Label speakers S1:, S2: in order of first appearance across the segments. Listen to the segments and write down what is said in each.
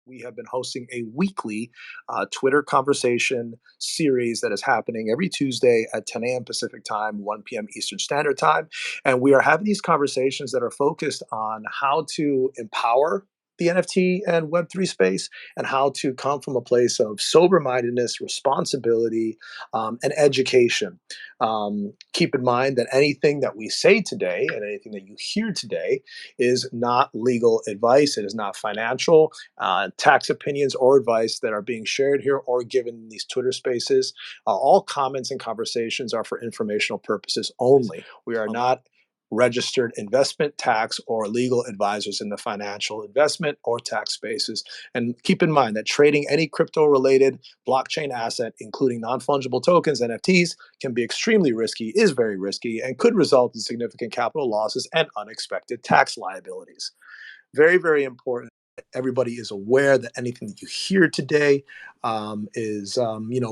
S1: we have been hosting a weekly Twitter conversation series that is happening every Tuesday at 10 a.m. Pacific time, 1 p.m. Eastern Standard Time. And we are having these conversations that are focused on how to empower the NFT and Web3 space, and how to come from a place of sober mindedness, responsibility, and education. Keep in mind that anything that we say today and anything that you hear today is not legal advice. It is not financial, tax opinions, or advice that are being shared here or given in these Twitter spaces. All comments and conversations are for informational purposes only. We are not registered investment, tax, or legal advisors in the financial investment or tax spaces. And keep in mind that trading any crypto-related blockchain asset, including non-fungible tokens, NFTs, can be extremely risky, is very risky, and could result in significant capital losses and unexpected tax liabilities. Very, very important. Everybody is aware that anything that you hear today is,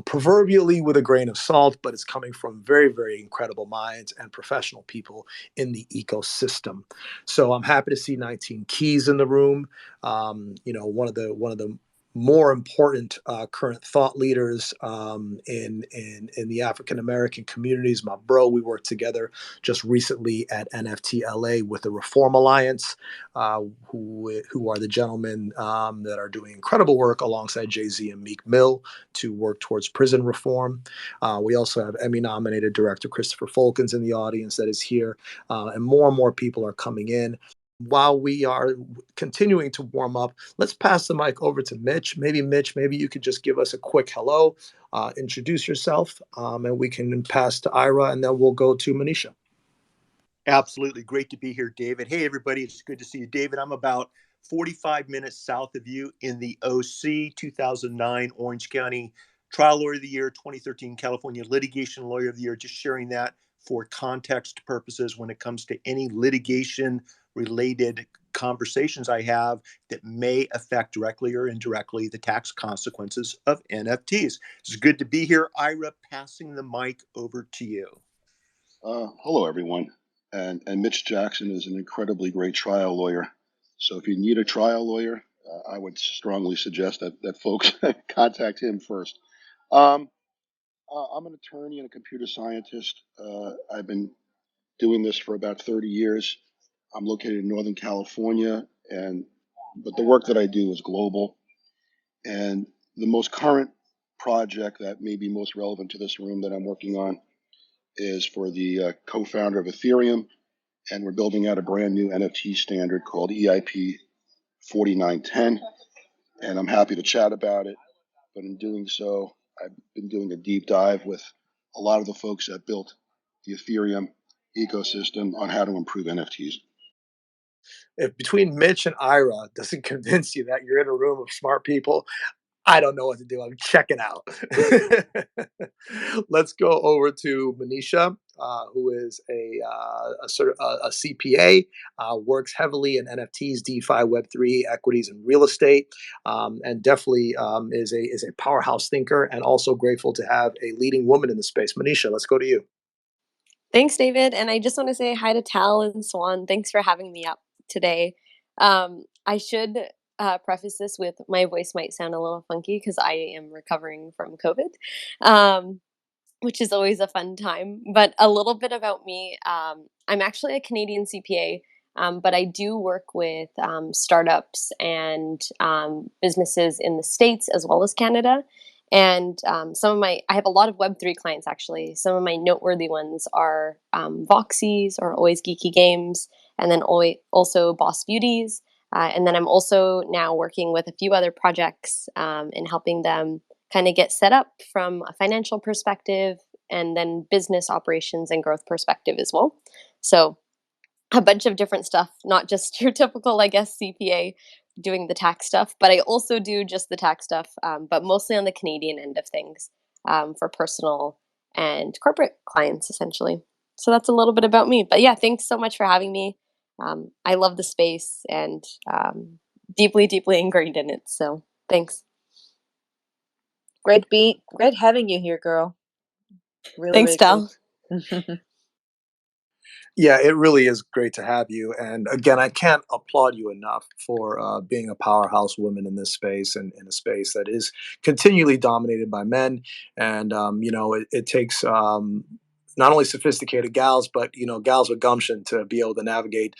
S1: proverbially with a grain of salt, but it's coming from very, very incredible minds and professional people in the ecosystem. So I'm happy to see 19 Keys in the room. One of the more important current thought leaders in the African American communities. My bro, we worked together just recently at NFT LA with the Reform Alliance, who are the gentlemen that are doing incredible work alongside Jay-Z and Meek Mill to work towards prison reform. We also have Emmy-nominated director Christopher Folkens in the audience that is here, and more people are coming in. While we are continuing to warm up, let's pass the mic over to Mitch. Mitch, maybe you could just give us a quick hello, introduce yourself, and we can pass to Ira, and then we'll go to Maneisha.
S2: Absolutely. Great to be here, David. Hey, everybody. It's good to see you, David. I'm about 45 minutes south of you in the OC, 2009 Orange County Trial Lawyer of the Year, 2013 California Litigation Lawyer of the Year. Just sharing that for context purposes when it comes to any litigation-related conversations I have that may affect directly or indirectly the tax consequences of NFTs. It's good to be here. Ira, passing the mic over to you.
S3: Hello, everyone. And Mitch Jackson is an incredibly great trial lawyer. So if you need a trial lawyer, I would strongly suggest that folks contact him first. I'm an attorney and a computer scientist. I've been doing this for about 30 years. I'm located in Northern California, but the work that I do is global. And the most current project that may be most relevant to this room that I'm working on is for the co-founder of Ethereum, and we're building out a brand new NFT standard called EIP 4910, and I'm happy to chat about it. But in doing so, I've been doing a deep dive with a lot of the folks that built the Ethereum ecosystem on how to improve NFTs.
S1: If between Mitch and Ira doesn't convince you that you're in a room of smart people, I don't know what to do. I'm checking out. Let's go over to Maneisha, who is a CPA, works heavily in NFTs, DeFi, Web3, equities, and real estate, and definitely is a powerhouse thinker, and also grateful to have a leading woman in the space. Maneisha, let's go to you.
S4: Thanks, David. And I just want to say hi to Tal and Swan. Thanks for having me up today. I should preface this with my voice might sound a little funky because I am recovering from COVID, which is always a fun time. But a little bit about me. I'm actually a Canadian CPA, but I do work with startups and businesses in the States as well as Canada. And I have a lot of Web3 clients, actually. Some of my noteworthy ones are Voxies or Always Geeky Games, and then also Boss Beauties. And then I'm also now working with a few other projects and helping them kind of get set up from a financial perspective and then business operations and growth perspective as well. So a bunch of different stuff, not just your typical, I guess, CPA doing the tax stuff, but I also do just the tax stuff, but mostly on the Canadian end of things for personal and corporate clients, essentially. So that's a little bit about me. But yeah, thanks so much for having me. I love the space and deeply, deeply ingrained in it. So thanks.
S5: Great having you here, girl.
S4: Thanks, Tal.
S1: Yeah, it really is great to have you. And again, I can't applaud you enough for being a powerhouse woman in this space and in a space that is continually dominated by men. And, it takes not only sophisticated gals, but, gals with gumption to be able to navigate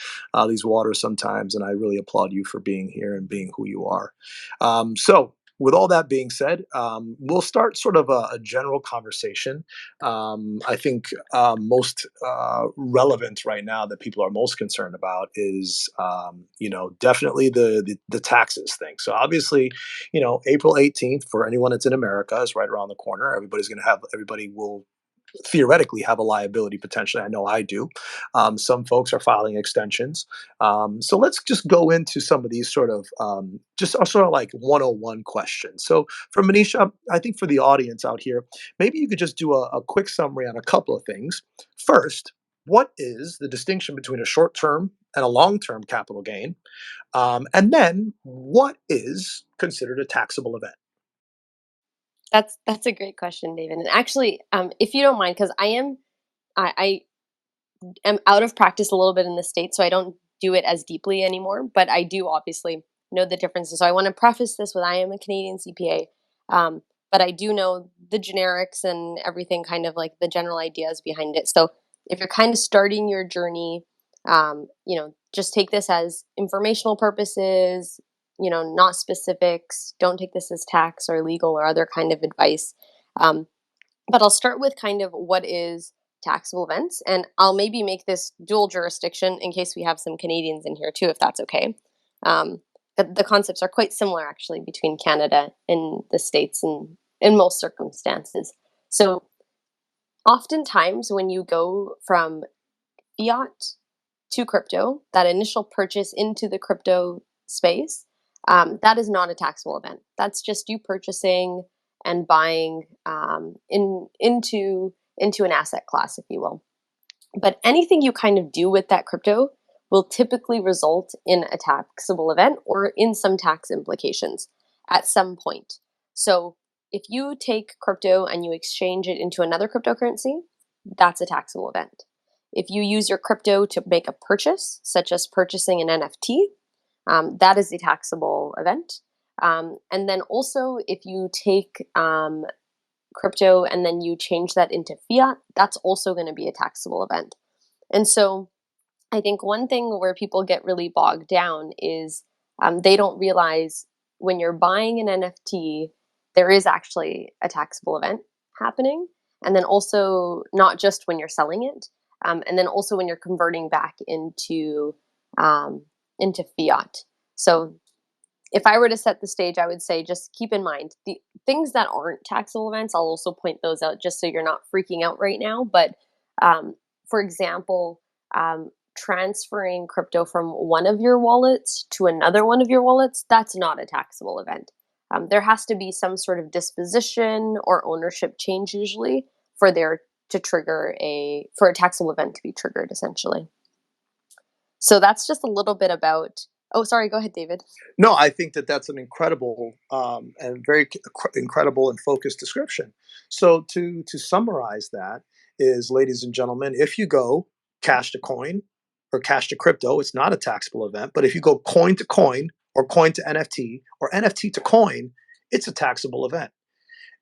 S1: these waters sometimes. And I really applaud you for being here and being who you are. With all that being said, we'll start sort of a general conversation. I think most relevant right now that people are most concerned about is, definitely the taxes thing. So obviously, April 18th for anyone that's in America is right around the corner. Everybody will theoretically have a liability potentially. I know I do. Some folks are filing extensions. So let's just go into some of these sort of just sort of like 101 questions. So for Maneisha, I think for the audience out here, maybe you could just do a quick summary on a couple of things. First, what is the distinction between a short term and a long term capital gain? And then what is considered a taxable event?
S4: That's a great question, David. And actually, if you don't mind, because I am out of practice a little bit in the States, so I don't do it as deeply anymore, but I do obviously know the differences. So I want to preface this with I am a Canadian CPA, but I do know the generics and everything, kind of like the general ideas behind it. So if you're kind of starting your journey, just take this as informational purposes, not specifics. Don't take this as tax or legal or other kind of advice. Um, but I'll start with kind of what is taxable events, and I'll maybe make this dual jurisdiction in case we have some Canadians in here too, if that's okay. The concepts are quite similar actually between Canada and the States in most circumstances. So oftentimes when you go from fiat to crypto, that initial purchase into the crypto space, that is not a taxable event. That's just you purchasing and buying into an asset class, if you will. But anything you kind of do with that crypto will typically result in a taxable event or in some tax implications at some point. So if you take crypto and you exchange it into another cryptocurrency, that's a taxable event. If you use your crypto to make a purchase, such as purchasing an NFT, that is a taxable event. And then also, if you take crypto and then you change that into fiat, that's also going to be a taxable event. And so I think one thing where people get really bogged down is they don't realize when you're buying an NFT, there is actually a taxable event happening. And then also, not just when you're selling it, and then also when you're converting back into fiat. So if I were to set the stage, I would say just keep in mind the things that aren't taxable events. I'll also point those out just so you're not freaking out right now. But for example, transferring crypto from one of your wallets to another one of your wallets, that's not a taxable event. There has to be some sort of disposition or ownership change usually for there to trigger for a taxable event to be triggered, essentially. So that's just a little bit about. Oh, sorry. Go ahead, David.
S1: No, I think that that's an incredible and very incredible and focused description. So to summarize that is, ladies and gentlemen, if you go cash to coin or cash to crypto, it's not a taxable event. But if you go coin to coin or coin to NFT or NFT to coin, it's a taxable event.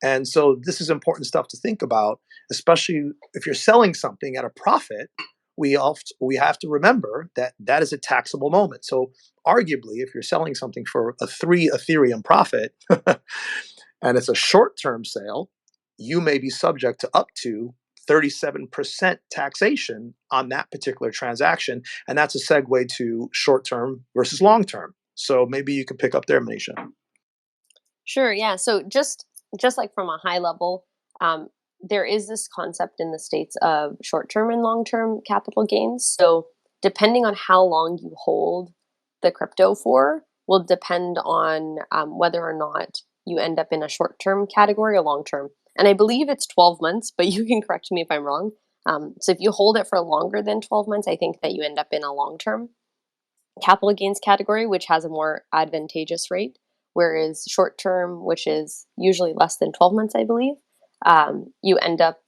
S1: And so this is important stuff to think about, especially if you're selling something at a profit. We have to remember that that is a taxable moment. So arguably, if you're selling something for a 3 Ethereum profit and it's a short-term sale, you may be subject to up to 37% taxation on that particular transaction. And that's a segue to short-term versus long-term. So maybe you could pick up there, Maneisha.
S4: Sure. Yeah. So just like from a high level, there is this concept in the States of short-term and long-term capital gains. So depending on how long you hold the crypto for will depend on whether or not you end up in a short-term category or long-term. And I believe it's 12 months, but you can correct me if I'm wrong. So if you hold it for longer than 12 months, I think that you end up in a long-term capital gains category, which has a more advantageous rate, whereas short term, which is usually less than 12 months, I believe, you end up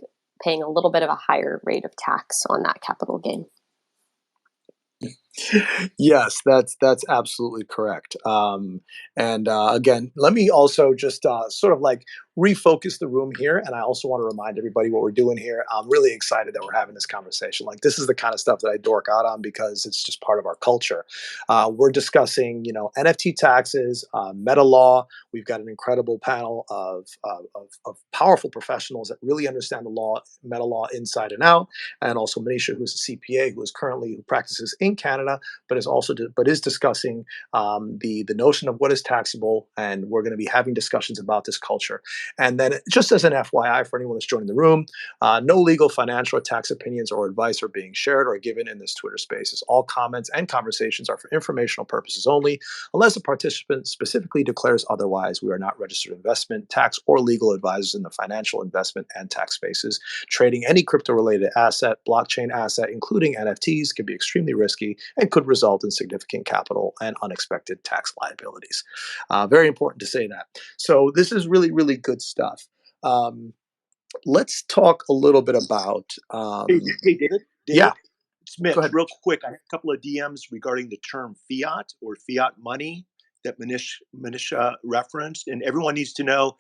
S4: paying a little bit of a higher rate of tax on that capital gain.
S1: Yes, that's absolutely correct. And again, let me also just sort of like refocus the room here. And I also want to remind everybody what we're doing here. I'm really excited that we're having this conversation. Like this is the kind of stuff that I dork out on because it's just part of our culture. We're discussing, NFT taxes, meta law. We've got an incredible panel of powerful professionals that really understand the law, meta law inside and out, and also Maneisha, who's a CPA who practices in Canada but is discussing the notion of what is taxable, and we're going to be having discussions about this culture. And then, just as an FYI for anyone that's joining the room, no legal, financial, or tax opinions or advice are being shared or given in this Twitter Spaces. All comments and conversations are for informational purposes only, unless a participant specifically declares otherwise. We are not registered investment, tax, or legal advisors in the financial, investment, and tax spaces. Trading any crypto-related asset, blockchain asset, including NFTs, can be extremely risky and could result in significant capital and unexpected tax liabilities. Very important to say that. So this is really, really good stuff. Um, let's talk a little bit about.
S2: Hey, David.
S1: Yeah,
S2: It's
S1: go
S2: Mitch.
S1: ahead.
S2: Real quick, I have a couple of DMs regarding the term fiat or fiat money that Manisha referenced, and everyone needs to know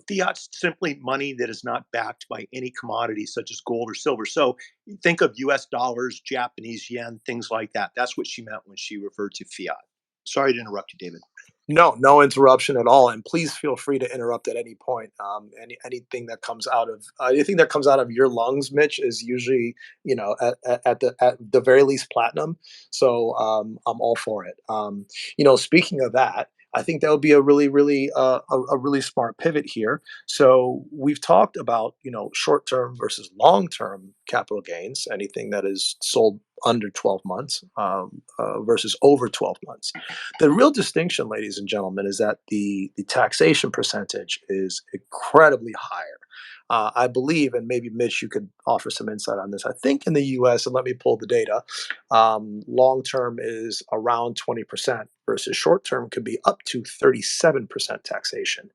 S2: fiat's simply money that is not backed by any commodity such as gold or silver. So think of U.S. dollars, Japanese yen, things like that. That's what she meant when she referred to fiat. Sorry to interrupt you, David.
S1: No, no interruption at all, and please feel free to interrupt at any point. Anything that comes out of your lungs, Mitch, is usually at the very least platinum. So I'm all for it. Speaking of that, I think that would be a really, really a really smart pivot here. So we've talked about short term versus long term capital gains, anything that is sold under 12 months versus over 12 months. The real distinction, ladies and gentlemen, is that the taxation percentage is incredibly higher. I believe, and maybe Mitch, you could offer some insight on this. I think in the U.S., and let me pull the data, long term is around 20% versus short term could be up to 37% taxation.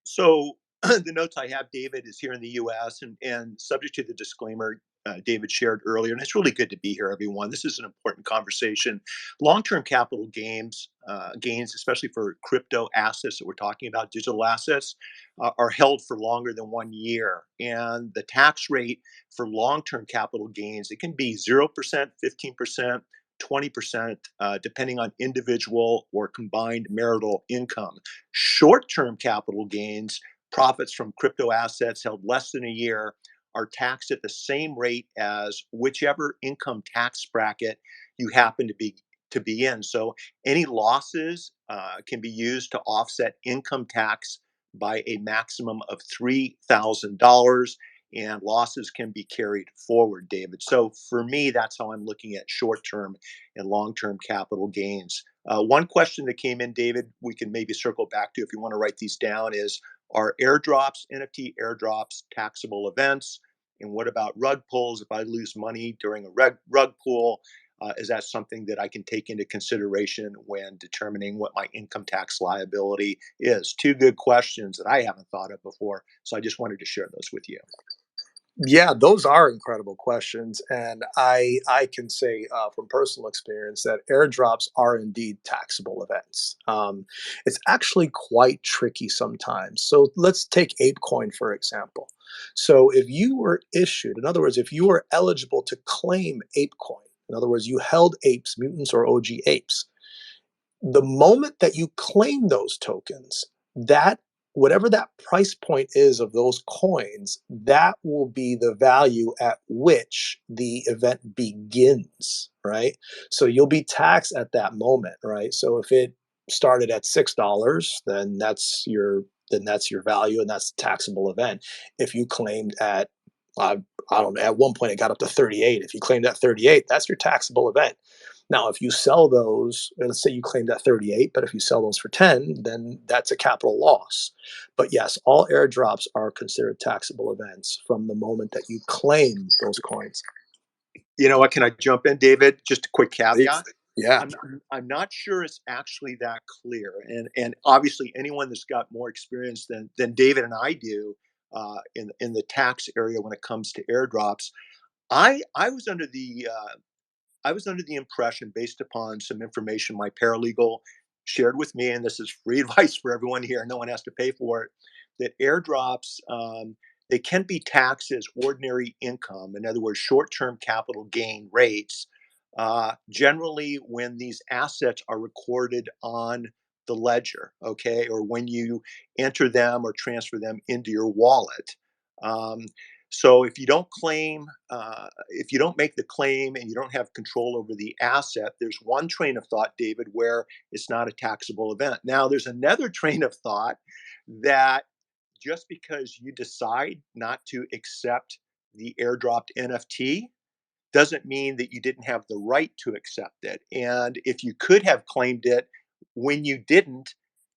S2: So the notes I have, David, is here in the U.S. and subject to the disclaimer David shared earlier. And it's really good to be here, everyone. This is an important conversation. Long-term capital gains, especially for crypto assets that we're talking about, digital assets, are held for longer than 1 year. And the tax rate for long-term capital gains, it can be 0%, 15%. 20%, depending on individual or combined marital income. Short term capital gains, profits from crypto assets held less than a year, are taxed at the same rate as whichever income tax bracket you happen to be in. So any losses can be used to offset income tax by a maximum of $3,000, and losses can be carried forward, David. So for me, that's how I'm looking at short term and long term capital gains. One question that came in, David, we can maybe circle back to if you want to write these down is, are airdrops, NFT airdrops, taxable events? And what about rug pulls? If I lose money during a rug pull, is that something that I can take into consideration when determining what my income tax liability is? Two good questions that I haven't thought of before. So I just wanted to share those with you.
S1: Yeah, those are incredible questions, and I can say from personal experience that airdrops are indeed taxable events. It's actually quite tricky sometimes. So let's take ApeCoin for example. So if you were issued, in other words, if you were eligible to claim ApeCoin, in other words, you held apes, mutants, or OG apes, the moment that you claim those tokens, that whatever that price point is of those coins, that will be the value at which the event begins, right? So you'll be taxed at that moment, right? So if it started at $6, then that's your value and that's a taxable event. If you claimed at I don't know, at one point it got up to 38. If you claimed at 38, that's your taxable event. Now, if you sell those, let's say you claimed at 38, but if you sell those for 10, then that's a capital loss. But yes, all airdrops are considered taxable events from the moment that you claim those coins.
S2: You know what? Can I jump in, David? Just a quick
S1: Please.
S2: caveat.
S1: Yeah.
S2: I'm not sure it's actually that clear, and obviously anyone that's got more experience than David and I do in the tax area when it comes to airdrops. I was under the I was under the impression, based upon some information my paralegal shared with me, and this is free advice for everyone here, no one has to pay for it, that airdrops, they can be taxed as ordinary income. In other words, short-term capital gain rates, generally when these assets are recorded on the ledger, okay, or when you enter them or transfer them into your wallet. Um, so if you don't make the claim and you don't have control over the asset, there's one train of thought, David, where it's not a taxable event. Now, there's another train of thought that just because you decide not to accept the airdropped NFT doesn't mean that you didn't have the right to accept it. And if you could have claimed it when you didn't,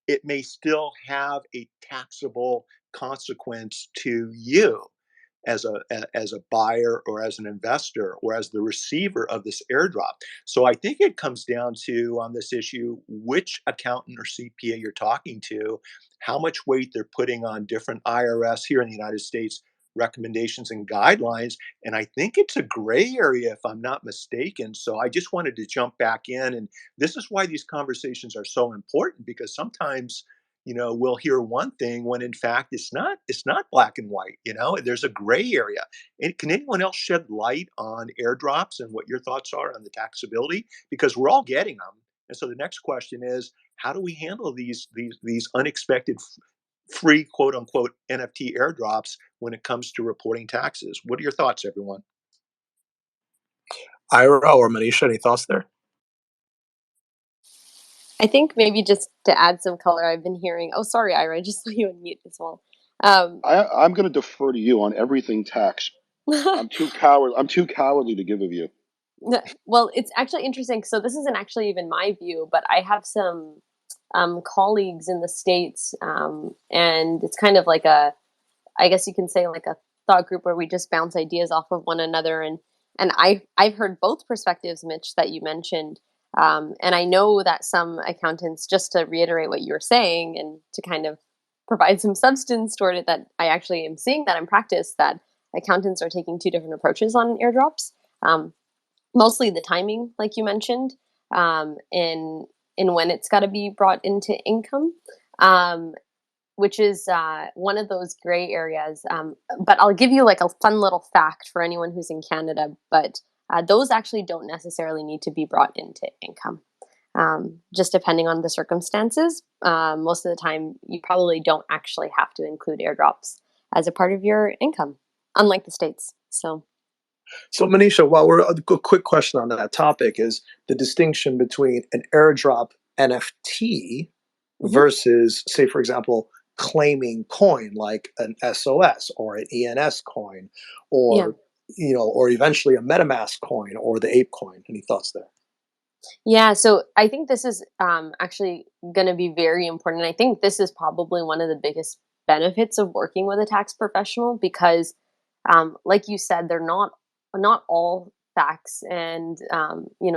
S2: it may still have a taxable consequence to you as a buyer or as an investor or as the receiver of this airdrop. So I think it comes down to, on this issue, which accountant or CPA you're talking to, how much weight they're putting on different IRS here in the United States recommendations and guidelines. And I think it's a gray area, if I'm not mistaken. So I just wanted to jump back in. And this is why these conversations are so important, because sometimes, we'll hear one thing when in fact it's not black and white. There's a gray area. And can anyone else shed light on airdrops and what your thoughts are on the taxability? Because we're all getting them. And so the next question is, how do we handle these unexpected free quote unquote NFT airdrops when it comes to reporting taxes? What are your thoughts, everyone?
S1: Ira or Maneisha, any thoughts there?
S4: I think maybe just to add some color, I've been hearing. Oh, sorry, Ira, I just saw you on mute as well.
S3: I'm going to defer to you on everything tax. I'm too cowardly to give a view.
S4: Well, it's actually interesting. So this isn't actually even my view, but I have some colleagues in the States, and it's kind of like I guess you can say like a thought group where we just bounce ideas off of one another. And I've heard both perspectives, Mitch, that you mentioned. And I know that some accountants, just to reiterate what you were saying and to kind of provide some substance toward it, that I actually am seeing that in practice, that accountants are taking two different approaches on airdrops. Mostly the timing, like you mentioned, in when it's got to be brought into income, which is one of those gray areas. But I'll give you like a fun little fact for anyone who's in Canada. But those actually don't necessarily need to be brought into income. Just depending on the circumstances. Most of the time, you probably don't actually have to include airdrops as a part of your income, unlike the States.
S1: So, Maneisha, while we're a quick question on that topic is the distinction between an airdrop NFT versus, say, for example, claiming coin like an SOS or an ENS coin,
S4: Yeah.
S1: or eventually a MetaMask coin or the Ape coin. Any thoughts there?
S4: Yeah, so I think this is actually going to be very important. I think this is probably one of the biggest benefits of working with a tax professional because, like you said, they're not all facts and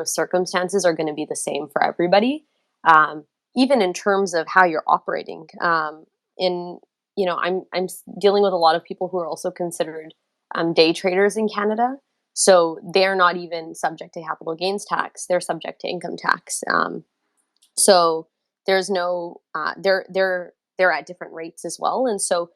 S4: circumstances are going to be the same for everybody, even in terms of how you're operating. I'm dealing with a lot of people who are also considered day traders in Canada. So they're not even subject to capital gains tax; they're subject to income tax. So there's no they're at different rates as well. And so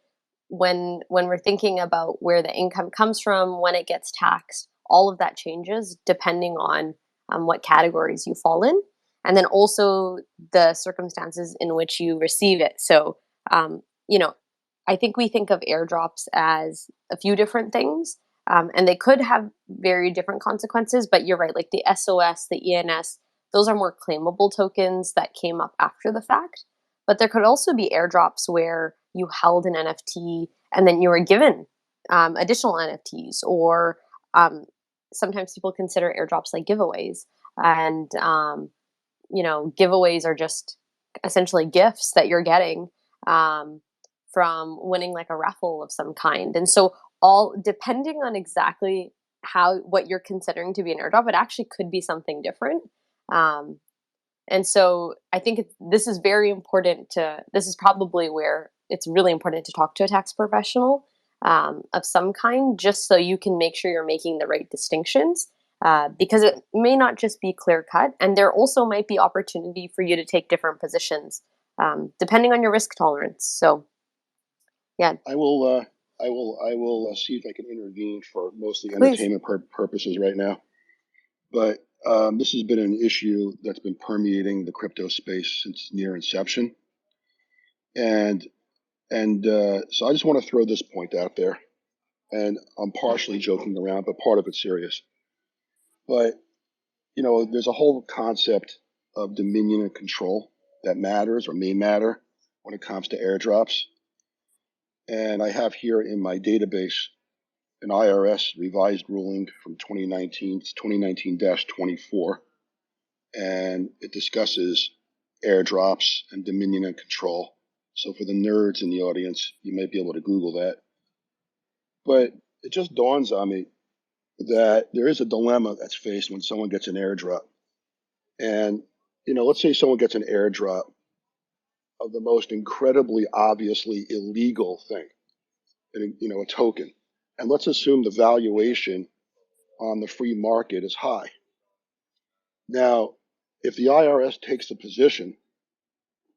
S4: when we're thinking about where the income comes from, when it gets taxed, all of that changes depending on what categories you fall in, and then also the circumstances in which you receive it. So I think we think of airdrops as a few different things. And they could have very different consequences, but you're right. Like the SOS, the ENS, those are more claimable tokens that came up after the fact. But there could also be airdrops where you held an NFT and then you were given additional NFTs, or sometimes people consider airdrops like giveaways. And, giveaways are just essentially gifts that you're getting from winning like a raffle of some kind. And so all depending on exactly what you're considering to be an airdrop, it actually could be something different. And so I think this is very important this is probably where it's really important to talk to a tax professional of some kind, just so you can make sure you're making the right distinctions. because it may not just be clear cut, and there also might be opportunity for you to take different positions depending on your risk tolerance. So, yeah,
S3: I will. See if I can intervene for mostly
S4: please.
S3: entertainment purposes right now. But this has been an issue that's been permeating the crypto space since near inception, and so I just want to throw this point out there. And I'm partially joking around, but part of it's serious. But there's a whole concept of dominion and control that matters or may matter when it comes to airdrops. And I have here in my database an Irs Revised Ruling from 2019. It's 2019-24, and it discusses airdrops and dominion and control. So for the nerds in the audience, you might be able to Google that. But it just dawns on me that there is a dilemma that's faced when someone gets an airdrop. And, let's say someone gets an airdrop of the most incredibly obviously illegal thing, a token. And let's assume the valuation on the free market is high. Now, if the IRS takes the position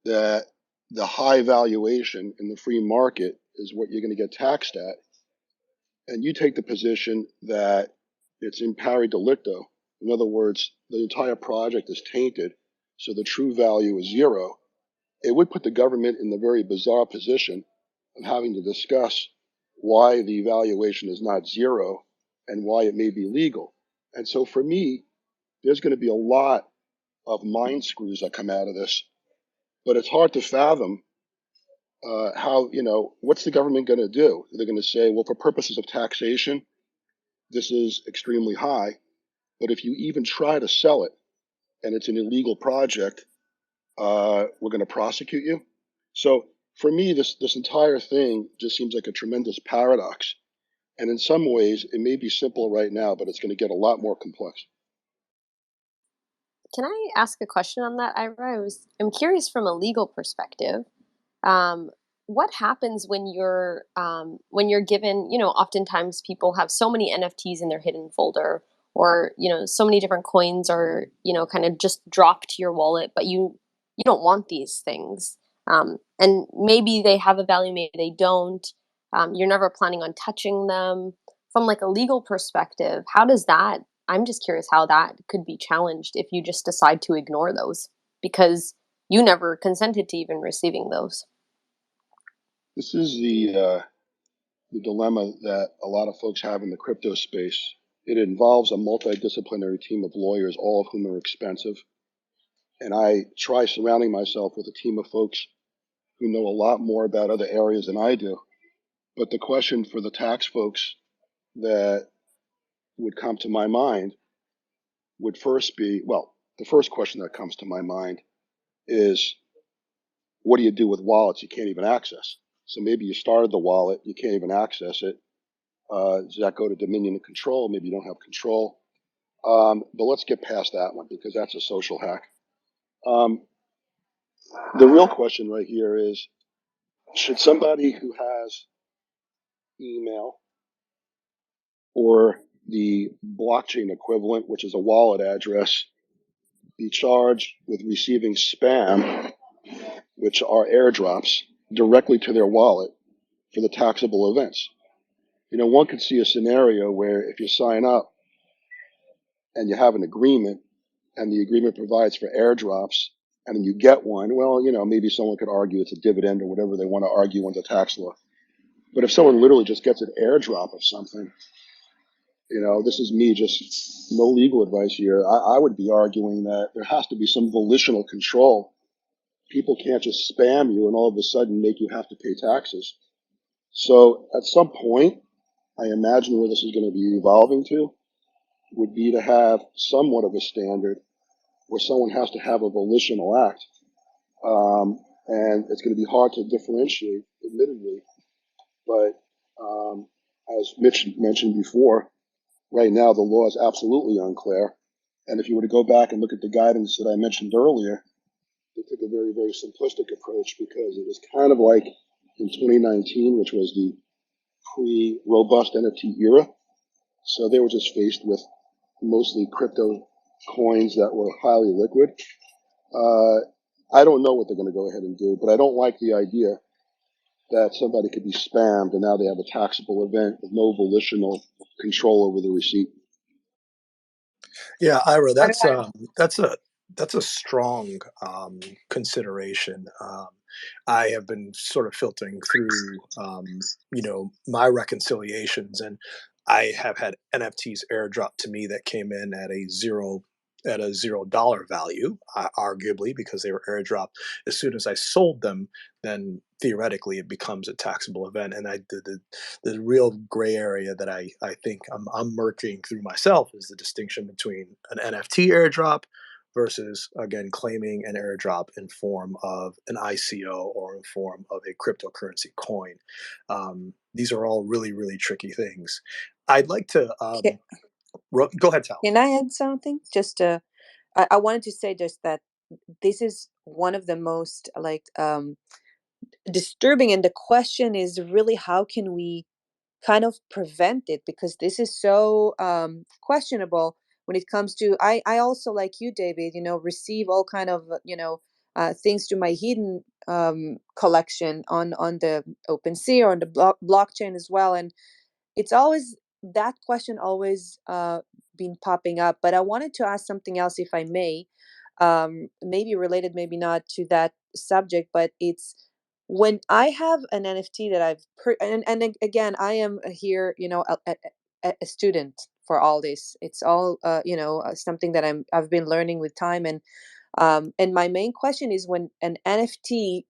S3: that the high valuation in the free market is what you're going to get taxed at, and you take the position that it's in pari delicto, in other words, the entire project is tainted, so the true value is zero, it would put the government in the very bizarre position of having to discuss why the valuation is not zero and why it may be legal. And so for me, there's going to be a lot of mind screws that come out of this, but it's hard to fathom how, what's the government going to do? They're going to say, well, for purposes of taxation, this is extremely high, but if you even try to sell it and it's an illegal project, we're going to prosecute you. So for me, this entire thing just seems like a tremendous paradox. And in some ways, it may be simple right now, but it's going to get a lot more complex.
S4: Can I ask a question on that, Ira? I'm curious from a legal perspective. What happens when you're given, oftentimes people have so many NFTs in their hidden folder, or so many different coins are kind of just drop to your wallet, but you don't want these things, and maybe they have a value, maybe they don't. You're never planning on touching them. From like a legal perspective, how does that? I'm just curious how that could be challenged if you just decide to ignore those because you never consented to even receiving those.
S3: This is the dilemma that a lot of folks have in the crypto space. It involves a multidisciplinary team of lawyers, all of whom are expensive. And I try surrounding myself with a team of folks who know a lot more about other areas than I do. But the question for the tax folks that would come to my mind would first be, the first question that comes to my mind is, what do you do with wallets you can't even access? So maybe you started the wallet, you can't even access it. Does that go to dominion and control? Maybe you don't have control. But let's get past that one because that's a social hack. The real question right here is, should somebody who has email or the blockchain equivalent, which is a wallet address, be charged with receiving spam, which are airdrops, directly to their wallet for the taxable events? One could see a scenario where if you sign up and you have an agreement and the agreement provides for airdrops and then you get one, well, maybe someone could argue it's a dividend or whatever they want to argue under tax law. But if someone literally just gets an airdrop of something, this is me, just no legal advice here. I would be arguing that there has to be some volitional control. People can't just spam you and all of a sudden make you have to pay taxes. So at some point, I imagine where this is going to be evolving to would be to have somewhat of a standard where someone has to have a volitional act. And it's going to be hard to differentiate, admittedly. But as Mitch mentioned before, right now the law is absolutely unclear. And if you were to go back and look at the guidance that I mentioned earlier, they took a very, very simplistic approach because it was kind of like in 2019, which was the pre-robust NFT era. So they were just faced with mostly crypto coins that were highly liquid. I don't know what they're going to go ahead and do, but I don't like the idea that somebody could be spammed and now they have a taxable event with no volitional control over the receipt.
S1: Yeah, Ira,
S5: I don't know.
S1: that's a strong consideration. I have been sort of filtering through, my reconciliations, and I have had NFTs airdrop to me that came in at a $0 value, arguably because they were airdropped. As soon as I sold them, then theoretically it becomes a taxable event. And the real gray area that I think I'm murking through myself is the distinction between an NFT airdrop versus, again, claiming an airdrop in form of an ICO or in form of a cryptocurrency coin. These are all really, really tricky things. I'd like to
S5: Ca-
S1: go ahead, Tal.
S5: Can I add something? I wanted to say just that this is one of the most disturbing, and the question is really how can we kind of prevent it, because this is so questionable when it comes to I also, like you, David, receive all kind of things to my hidden collection on the OpenSea or on the blockchain as well, and it's always that question always been popping up. But I wanted to ask something else, if I may, maybe related, maybe not to that subject, but it's when I have an NFT that again, I am here, a student for all this. It's all something that I've been learning with time, and my main question is when an NFT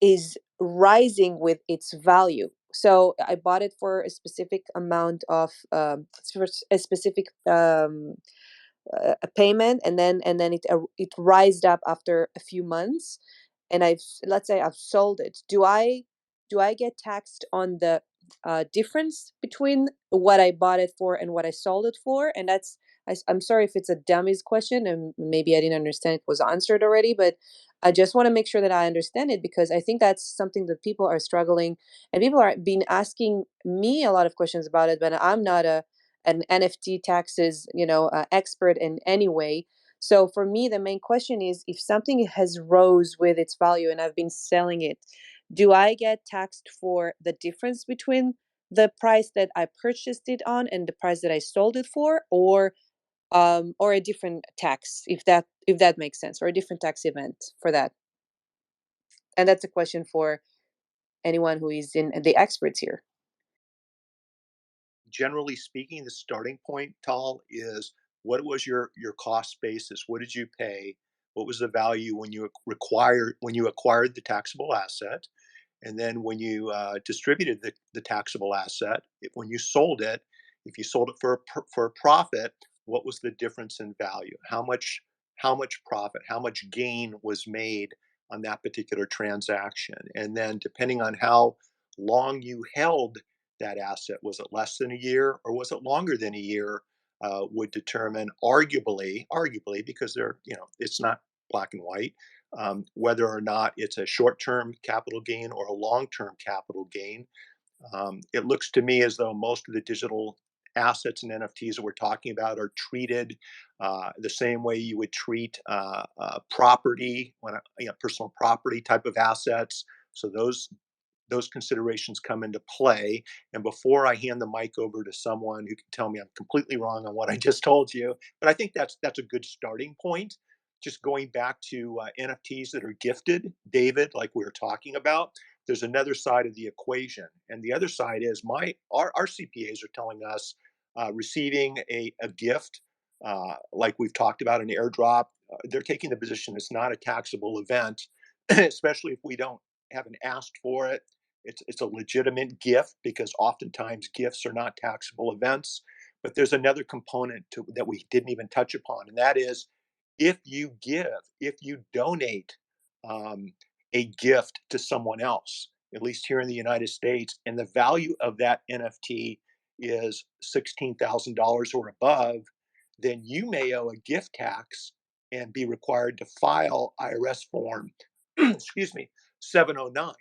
S5: is rising with its value. So I bought it for a specific amount of for a specific a payment, and then it rised up after a few months, and let's say I've sold it. Do I get taxed on the difference between what I bought it for and what I sold it for? And I'm sorry if it's a dummy's question and maybe I didn't understand it was answered already, but I just want to make sure that I understand it, because I think that's something that people are struggling, and people are been asking me a lot of questions about it, but I'm not an NFT taxes expert in any way. So for me, the main question is, if something has rose with its value and I've been selling it, do I get taxed for the difference between the price that I purchased it on and the price that I sold it for, or a different tax, if that makes sense, or a different tax event for that? And that's a question for anyone who is in the experts here.
S2: Generally speaking, the starting point, Tal, is what was your cost basis? What did you pay? What was the value when you acquired the taxable asset? And then when you distributed the taxable asset, when you sold it, if you sold it for a profit, what was the difference in value? How much profit, how much gain was made on that particular transaction? And then depending on how long you held that asset, was it less than a year or was it longer than a year, would determine arguably, because it's not black and white, whether or not it's a short-term capital gain or a long-term capital gain. It looks to me as though most of the digital assets and NFTs that we're talking about are treated the same way you would treat property, personal property type of assets. So those considerations come into play. And before I hand the mic over to someone who can tell me I'm completely wrong on what I just told you, but I think that's a good starting point. Just going back to NFTs that are gifted, David, like we were talking about, there's another side of the equation, and the other side is our CPAs are telling us receiving a gift, like we've talked about, an airdrop. They're taking the position it's not a taxable event, especially if we don't haven't asked for it. It's a legitimate gift, because oftentimes gifts are not taxable events. But there's another component that we didn't even touch upon, and that is if you donate um, a gift to someone else, at least here in the United States, and the value of that NFT is $16,000 or above, then you may owe a gift tax and be required to file IRS form, excuse me, 709.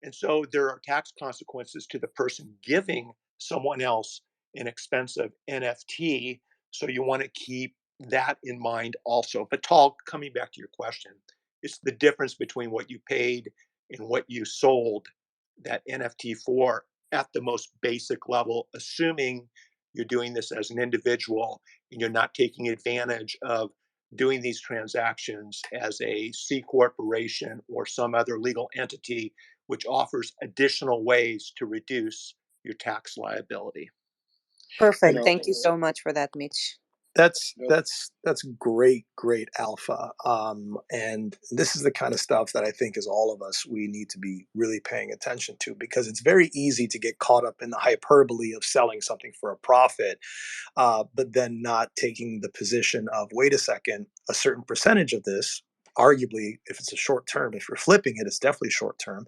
S2: And so there are tax consequences to the person giving someone else an expensive NFT. So you want to keep that in mind also. But Tal, coming back to your question, it's the difference between what you paid and what you sold that NFT for at the most basic level, assuming you're doing this as an individual and you're not taking advantage of doing these transactions as a C corporation or some other legal entity, which offers additional ways to reduce your tax liability.
S3: You
S5: Perfect.
S3: know,
S5: Thank you so much for that, Mitch.
S1: That's
S3: you know,
S1: that's great alpha. And this is the kind of stuff that I think as all of us we need to be really paying attention to, because it's very easy to get caught up in the hyperbole of selling something for a profit, but then not taking the position of, wait a second, a certain percentage of this, arguably, if it's a short term, if you're flipping it, it's definitely short term.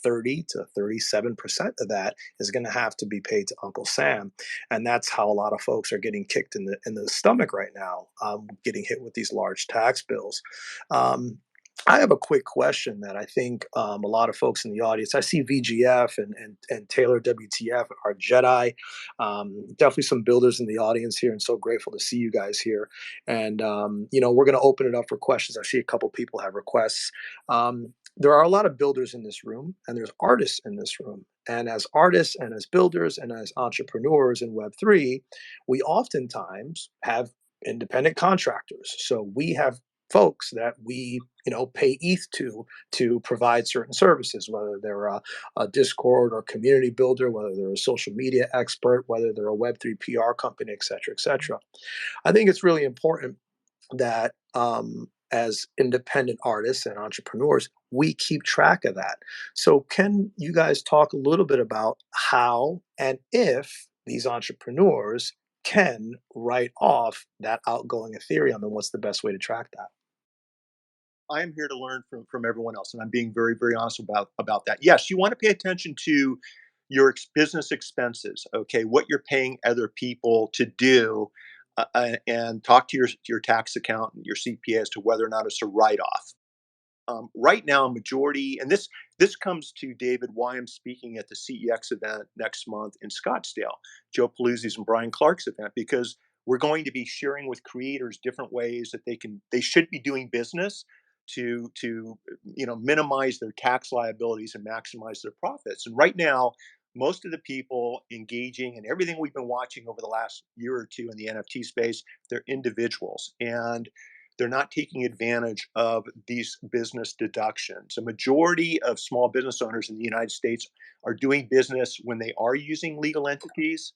S1: 30 to 37% of that is going to have to be paid to Uncle Sam, and that's how a lot of folks are getting kicked in the stomach right now, getting hit with these large tax bills. Um, I have a quick question that I think a lot of folks in the audience. I see VGF and Taylor WTF are Jedi. Definitely some builders in the audience here, and so grateful to see you guys here. And we're going to open it up for questions. I see a couple people have requests. There are a lot of builders in this room, and there's artists in this room. And as artists, and as builders, and as entrepreneurs in Web3, we oftentimes have independent contractors. So we have folks that we pay ETH to provide certain services, whether they're a Discord or community builder, whether they're a social media expert, whether they're a Web3 PR company, et cetera, et cetera. I think it's really important that as independent artists and entrepreneurs, we keep track of that. So, can you guys talk a little bit about how and if these entrepreneurs can write off that outgoing Ethereum, and what's the best way to track that?
S2: I am here to learn from everyone else, and I'm being very, very honest about that. Yes, you want to pay attention to your business expenses. Okay, what you're paying other people to do, and talk to your tax accountant, your CPA, as to whether or not it's a write off. Right now, a majority, and this comes to David why I'm speaking at the CEX event next month in Scottsdale, Joe Paluzzi's and Brian Clark's event, because we're going to be sharing with creators different ways that they should be doing business to minimize their tax liabilities and maximize their profits. And right now, most of the people engaging in everything we've been watching over the last year or two in the NFT space, they're individuals, and they're not taking advantage of these business deductions. A majority of small business owners in the United States are doing business when they are using legal entities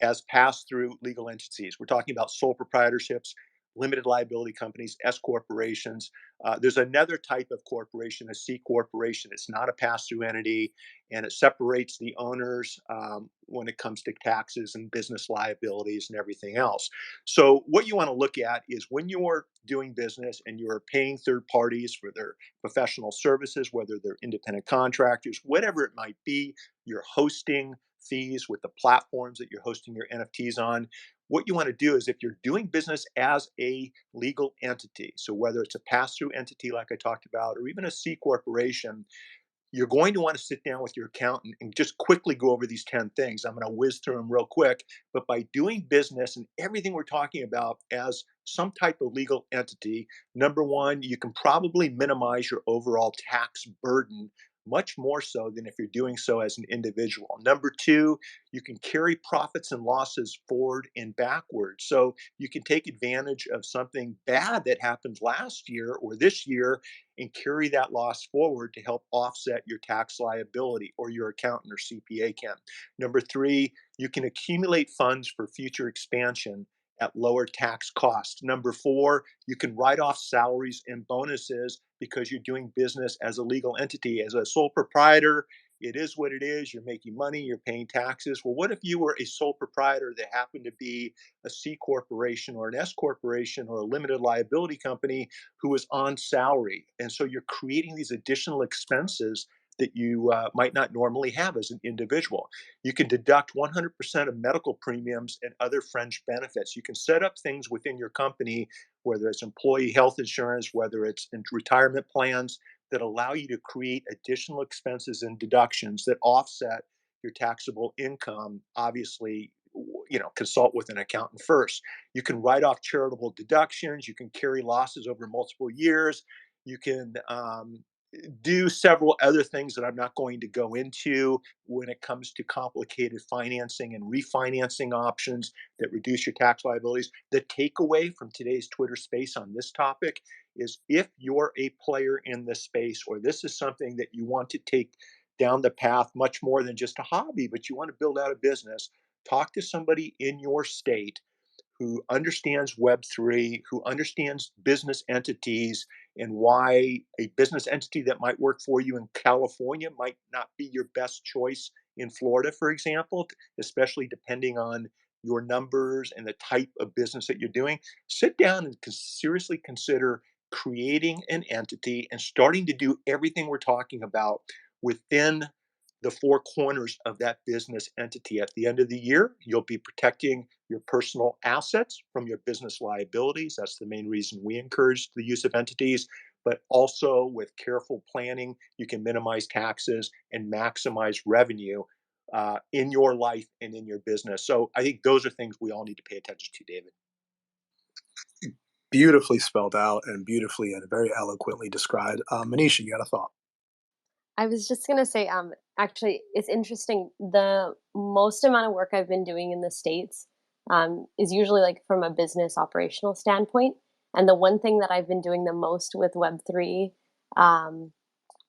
S2: as pass-through legal entities. We're talking about sole proprietorships, limited liability companies, S corporations. There's another type of corporation, a C corporation. It's not a pass-through entity, and it separates the owners when it comes to taxes and business liabilities and everything else. So what you want to look at is when you're doing business and you're paying third parties for their professional services, whether they're independent contractors, whatever it might be, you're hosting fees with the platforms that you're hosting your NFTs on. What you want to do is, if you're doing business as a legal entity, so whether it's a pass through entity like I talked about, or even a C corporation, you're going to want to sit down with your accountant and just quickly go over these 10 things. I'm going to whiz through them real quick. But by doing business and everything we're talking about as some type of legal entity, number one, you can probably minimize your overall tax burden much more so than if you're doing so as an individual. Number two, you can carry profits and losses forward and backwards. So you can take advantage of something bad that happened last year or this year and carry that loss forward to help offset your tax liability, or your accountant or CPA can. Number three, you can accumulate funds for future expansion at lower tax costs. Number four, you can write off salaries and bonuses because you're doing business as a legal entity. As a sole proprietor, it is what it is. You're making money, you're paying taxes. Well, what if you were a sole proprietor that happened to be a C corporation or an S corporation or a limited liability company who is on salary? And so you're creating these additional expenses that you might not normally have as an individual. You can deduct 100% of medical premiums and other fringe benefits. You can set up things within your company, whether it's employee health insurance, whether it's in retirement plans, that allow you to create additional expenses and deductions that offset your taxable income, obviously, consult with an accountant first. You can write off charitable deductions. You can carry losses over multiple years. You can do several other things that I'm not going to go into when it comes to complicated financing and refinancing options that reduce your tax liabilities. The takeaway from today's Twitter space on this topic is, if you're a player in this space, or this is something that you want to take down the path much more than just a hobby, but you want to build out a business, talk to somebody in your state who understands Web3, who understands business entities, and why a business entity that might work for you in California might not be your best choice in Florida, for example, especially depending on your numbers and the type of business that you're doing. Sit down and seriously consider creating an entity and starting to do everything we're talking about within the four corners of that business entity. At the end of the year, you'll be protecting your personal assets from your business liabilities. That's the main reason we encourage the use of entities. But also, with careful planning, you can minimize taxes and maximize revenue in your life and in your business. So I think those are things we all need to pay attention to, David.
S1: Beautifully spelled out and beautifully and very eloquently described. Maneisha, you got a thought?
S4: I was just gonna say, actually, it's interesting. The most amount of work I've been doing in the States is usually like from a business operational standpoint. And the one thing that I've been doing the most with Web3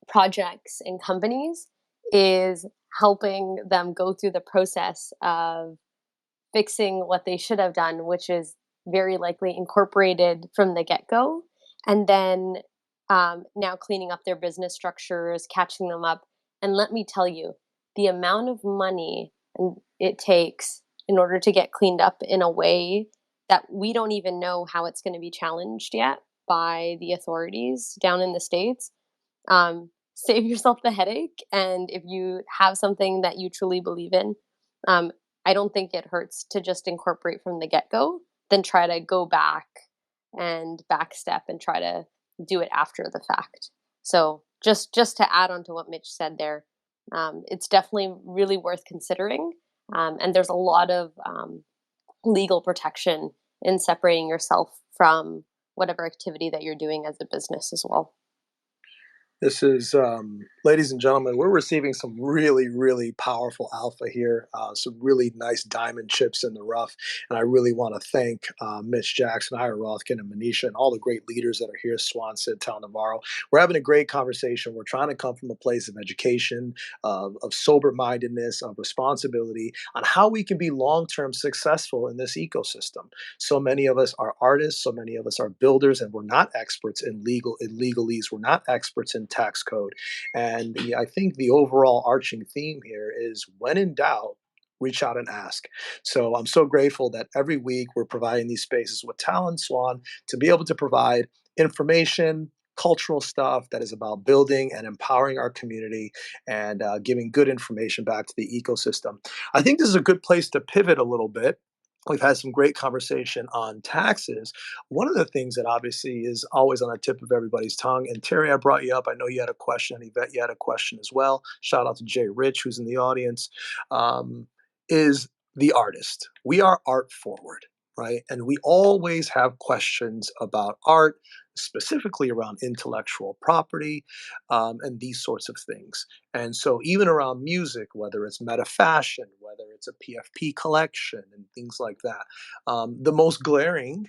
S4: projects and companies is helping them go through the process of fixing what they should have done, which is very likely incorporated from the get go. And then now cleaning up their business structures, catching them up. And let me tell you, the amount of money it takes in order to get cleaned up in a way that we don't even know how it's going to be challenged yet by the authorities down in the States. Save yourself the headache. And if you have something that you truly believe in, I don't think it hurts to just incorporate from the get go, then try to go back and backstep and try to do it after the fact. So just to add on to what Mitch said there, it's definitely really worth considering. And there's a lot of legal protection in separating yourself from whatever activity that you're doing as a business as well.
S1: This is, ladies and gentlemen, we're receiving some really, really powerful alpha here, some really nice diamond chips in the rough. And I really want to thank Mitch Jackson, Ira Rothken, and Maneisha, and all the great leaders that are here, Swanson, Tal Navarro. We're having a great conversation. We're trying to come from a place of education, of sober-mindedness, of responsibility, on how we can be long-term successful in this ecosystem. So many of us are artists, so many of us are builders, and we're not experts in legalese. We're not experts in tax code. And I think the overall arching theme here is, when in doubt, reach out and ask. So I'm so grateful that every week we're providing these spaces with Tal and Swan to be able to provide information, cultural stuff that is about building and empowering our community, and giving good information back to the ecosystem. I think this is a good place to pivot a little bit. We've had some great conversation on taxes. One of the things that obviously is always on the tip of everybody's tongue, and Terry, I brought you up. I know you had a question. Yvette, you had a question as well. Shout out to Jay Rich, who's in the audience. Is the artist. We are art forward, right? And we always have questions about art, specifically around intellectual property, and these sorts of things. And so, even around music, whether it's meta fashion, whether it's a PFP collection, and things like that, the most glaring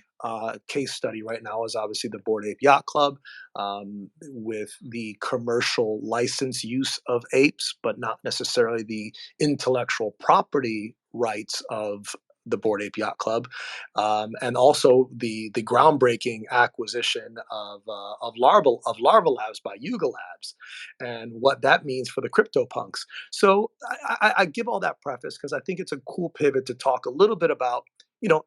S1: case study right now is obviously the Bored Ape Yacht Club, with the commercial license use of apes, but not necessarily the intellectual property rights of the Bored Ape Yacht Club, and also the groundbreaking acquisition of Larva Labs by Yuga Labs, and what that means for the CryptoPunks. So I give all that preface because I think it's a cool pivot to talk a little bit about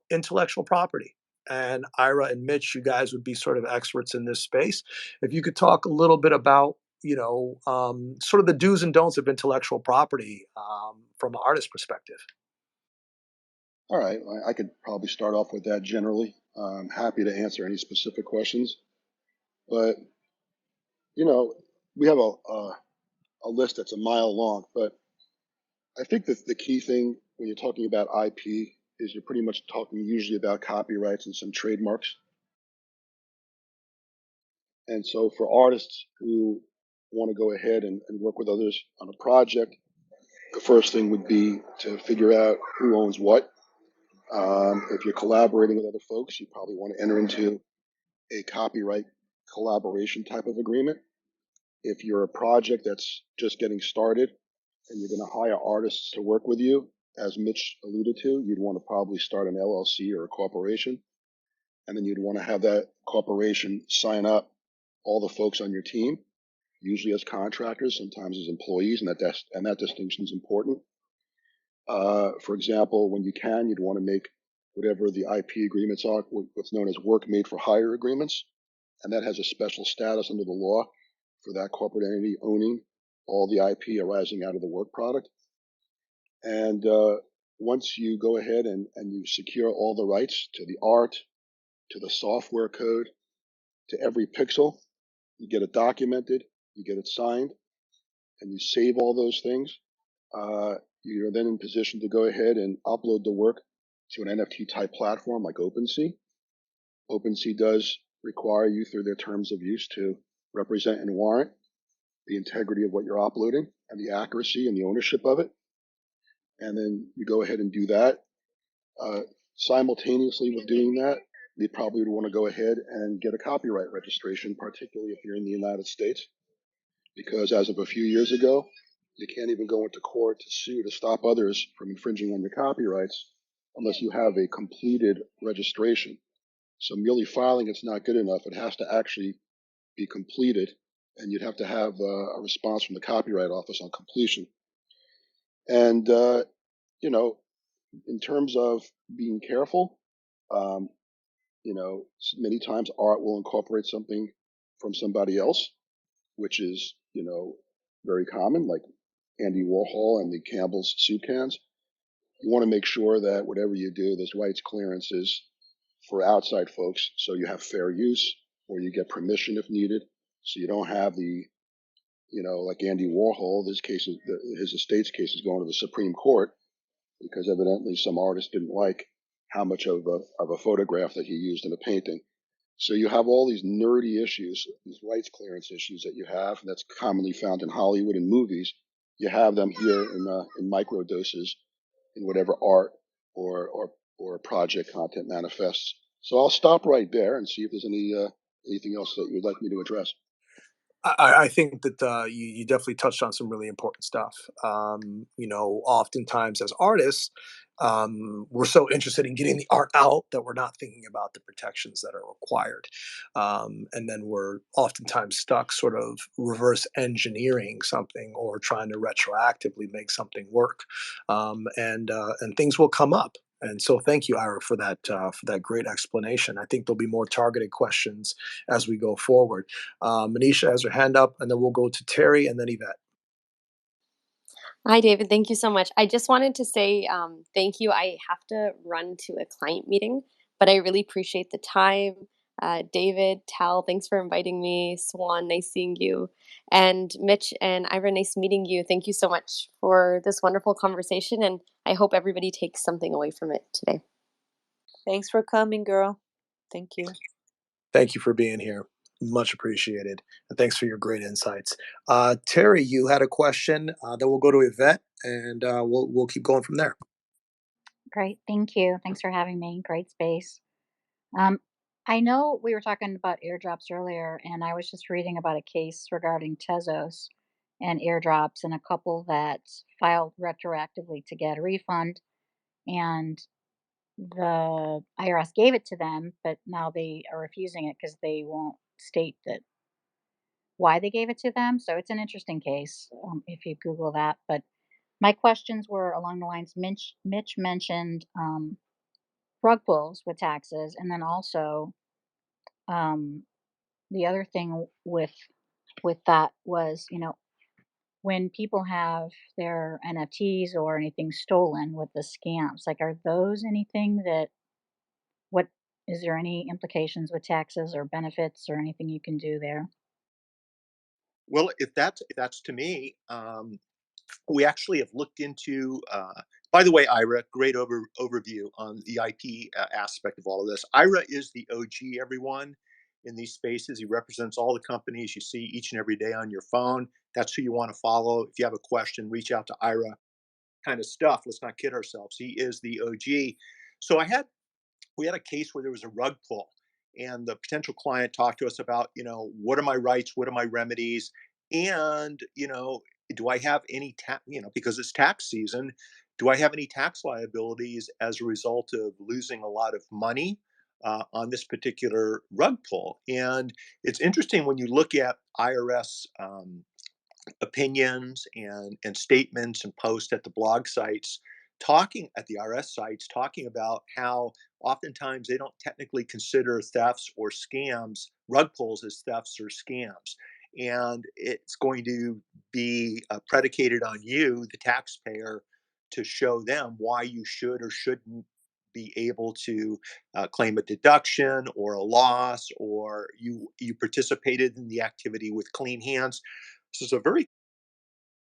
S1: intellectual property. And Ira and Mitch, you guys would be sort of experts in this space. If you could talk a little bit about sort of the do's and don'ts of intellectual property from an artist perspective.
S3: All right, I could probably start off with that generally. I'm happy to answer any specific questions, but we have a list that's a mile long. But I think that the key thing when you're talking about IP is you're pretty much talking usually about copyrights and some trademarks. And so for artists who want to go ahead and work with others on a project, the first thing would be to figure out who owns what. If you're collaborating with other folks, you probably want to enter into a copyright collaboration type of agreement. If you're a project that's just getting started and you're going to hire artists to work with you, as Mitch alluded to, you'd want to probably start an LLC or a corporation. And then you'd want to have that corporation sign up all the folks on your team, usually as contractors, sometimes as employees, and that distinction is important. For example, when you can, you'd want to make whatever the IP agreements are, what's known as work made for hire agreements, and that has a special status under the law for that corporate entity owning all the IP arising out of the work product. And once you go ahead and you secure all the rights to the art, to the software code, to every pixel, you get it documented, you get it signed, and you save all those things. You're then in position to go ahead and upload the work to an NFT type platform like OpenSea. OpenSea does require you through their terms of use to represent and warrant the integrity of what you're uploading and the accuracy and the ownership of it. And then you go ahead and do that. Simultaneously with doing that, you probably would want to go ahead and get a copyright registration, particularly if you're in the United States, because as of a few years ago, you can't even go into court to sue to stop others from infringing on your copyrights unless you have a completed registration. So merely filing it's not good enough. It has to actually be completed, and you'd have to have a response from the Copyright Office on completion. And, in terms of being careful, many times art will incorporate something from somebody else, which is, very common, like Andy Warhol and the Campbell's soup cans. You want to make sure that whatever you do, there's rights clearances for outside folks, so you have fair use, or you get permission if needed, so you don't have the, like Andy Warhol, his estate's case is going to the Supreme Court because evidently some artist didn't like how much of a photograph that he used in a painting. So you have all these nerdy issues, these rights clearance issues that you have, and that's commonly found in Hollywood and movies. You have them here in micro doses in whatever art or project content manifests. So I'll stop right there and see if there's anything else that you'd like me to address.
S1: I think that you definitely touched on some really important stuff. Oftentimes as artists, we're so interested in getting the art out that we're not thinking about the protections that are required. And then we're oftentimes stuck sort of reverse engineering something or trying to retroactively make something work. And things will come up. And so, thank you, Ira, for that great explanation. I think there'll be more targeted questions as we go forward. Maneisha has her hand up, and then we'll go to Terry and then Yvette.
S4: Hi, David. Thank you so much. I just wanted to say thank you. I have to run to a client meeting, but I really appreciate the time. David, Tal, thanks for inviting me. Swan, nice seeing you. And Mitch and Ira, nice meeting you. Thank you so much for this wonderful conversation, and I hope everybody takes something away from it today.
S5: Thanks for coming, girl. Thank you.
S1: Thank you for being here. Much appreciated. And thanks for your great insights. Terry, you had a question. Then we'll go to Yvette, and we'll keep going from there.
S6: Great. Thank you. Thanks for having me. Great space. Um, I know we were talking about airdrops earlier, and I was just reading about a case regarding Tezos and airdrops and a couple that filed retroactively to get a refund, and the IRS gave it to them, but now they are refusing it because they won't state that why they gave it to them. So it's an interesting case if you Google that. But my questions were along the lines Mitch mentioned rug pulls with taxes, and then also um, the other thing with that was when people have their NFTs or anything stolen with the scams, like are those anything that what is there any implications with taxes or benefits or anything you can do there?
S2: Well, if that's to me, we actually have looked into, by the way, Ira, great overview on the IP aspect of all of this. Ira is the OG, everyone, in these spaces. He represents all the companies you see each and every day on your phone. That's who you want to follow. If you have a question, reach out to Ira. Kind of stuff. Let's not kid ourselves. He is the OG. So we had a case where there was a rug pull, and the potential client talked to us about, what are my rights, what are my remedies, and do I have any tax, because it's tax season, do I have any tax liabilities as a result of losing a lot of money on this particular rug pull? And it's interesting when you look at IRS opinions and statements and posts at the blog sites, talking at the IRS sites, talking about how oftentimes they don't technically consider thefts or scams, rug pulls, as thefts or scams. And it's going to be predicated on you, the taxpayer, to show them why you should or shouldn't be able to claim a deduction or a loss, or you participated in the activity with clean hands. So it's a very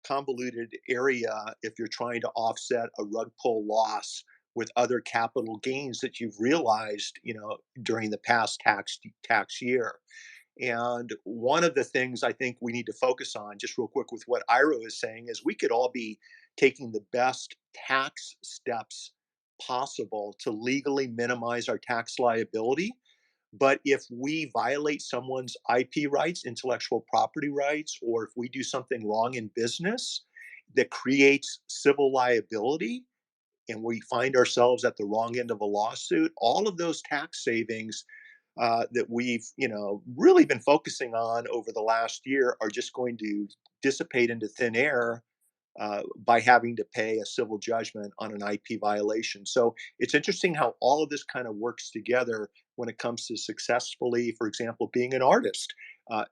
S2: convoluted area if you're trying to offset a rug pull loss with other capital gains that you've realized, during the past tax year. And one of the things I think we need to focus on, just real quick, with what Ira is saying, is we could all be taking the best tax steps possible to legally minimize our tax liability. But if we violate someone's IP rights, intellectual property rights, or if we do something wrong in business that creates civil liability, and we find ourselves at the wrong end of a lawsuit, all of those tax savings that we've really been focusing on over the last year are just going to dissipate into thin air by having to pay a civil judgment on an IP violation. So it's interesting how all of this kind of works together when it comes to successfully, for example, being an artist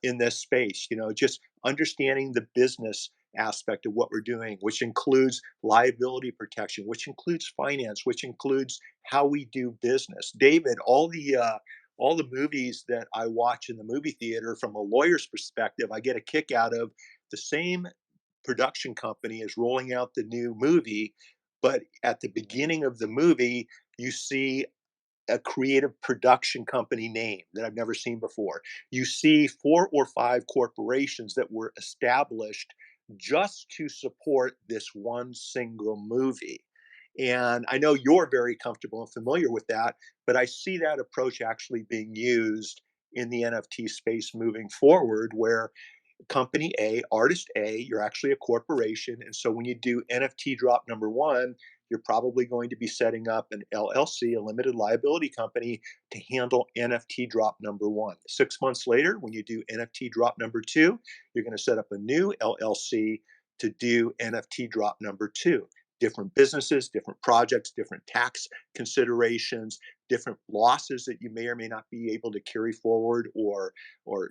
S2: in this space. Just understanding the business aspect of what we're doing, which includes liability protection, which includes finance, which includes how we do business. David, all the movies that I watch in the movie theater, from a lawyer's perspective, I get a kick out of. The same production company is rolling out the new movie, but at the beginning of the movie, you see a creative production company name that I've never seen before. You see 4 or 5 corporations that were established just to support this one single movie. And I know you're very comfortable and familiar with that, but I see that approach actually being used in the NFT space moving forward, where company A, artist A, you're actually a corporation. And so when you do NFT drop number one, you're probably going to be setting up an LLC, a limited liability company, to handle NFT drop number one. 6 months later, when you do NFT drop number two, you're going to set up a new LLC to do NFT drop number two. Different businesses, different projects, different tax considerations, different losses that you may or may not be able to carry forward or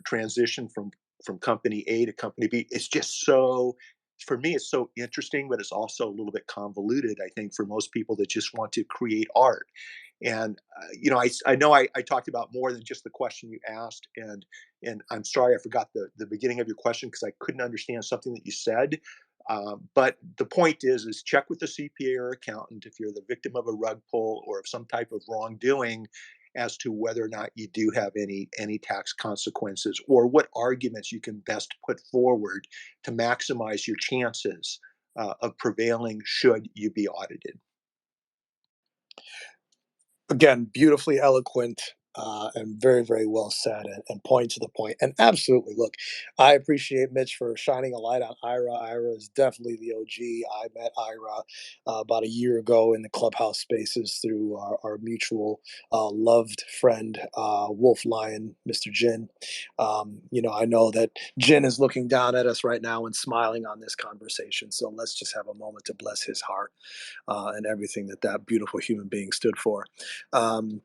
S2: transition from company A to company B. It's just so, for me, it's so interesting, but it's also a little bit convoluted, I think, for most people that just want to create art. And I know I talked about more than just the question you asked, and I'm sorry I forgot the beginning of your question because I couldn't understand something that you said. But the point is check with the CPA or accountant if you're the victim of a rug pull or of some type of wrongdoing, as to whether or not you do have any tax consequences, or what arguments you can best put forward to maximize your chances of prevailing should you be audited.
S1: Again, beautifully eloquent, and very, very well said, and point to the point. And absolutely, look, I appreciate Mitch for shining a light on Ira. Ira is definitely the OG. I met Ira about a year ago in the clubhouse spaces through our mutual loved friend, Wolf Lion, Mr. Jin. I know that Jin is looking down at us right now and smiling on this conversation. So let's just have a moment to bless his heart and everything that beautiful human being stood for. Um,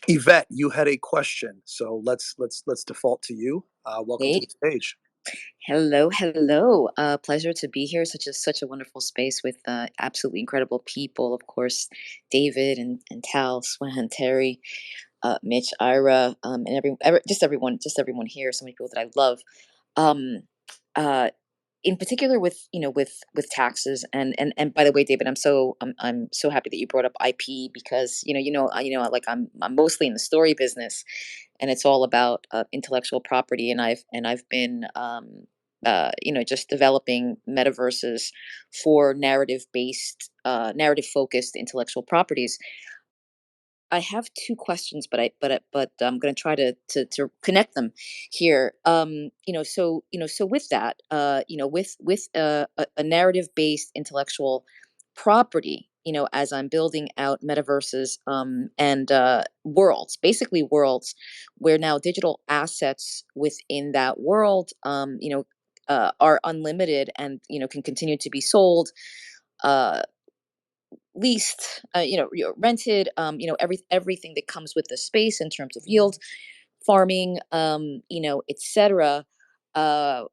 S1: Yvette, you had a question, so let's default to you. Welcome to
S7: Hey,
S1: the stage.
S7: hello, hello. Pleasure to be here. Such a wonderful space with absolutely incredible people. Of course, David and Tal, Swan, Terry, Mitch, Ira, and just everyone here. So many people that I love. Um, uh, in particular with with taxes, and by the way, David, I'm so happy that you brought up IP, because like I'm mostly in the story business, and it's all about intellectual property, and I've been just developing metaverses for narrative focused intellectual properties. I have two questions, but I'm going to try to connect them here. So with that, with a narrative based intellectual property, as I'm building out metaverses, and worlds, basically worlds, where now digital assets within that world, are unlimited, and can continue to be sold, uh, leased, rented, everything that comes with the space in terms of yield, farming, etc. Uh,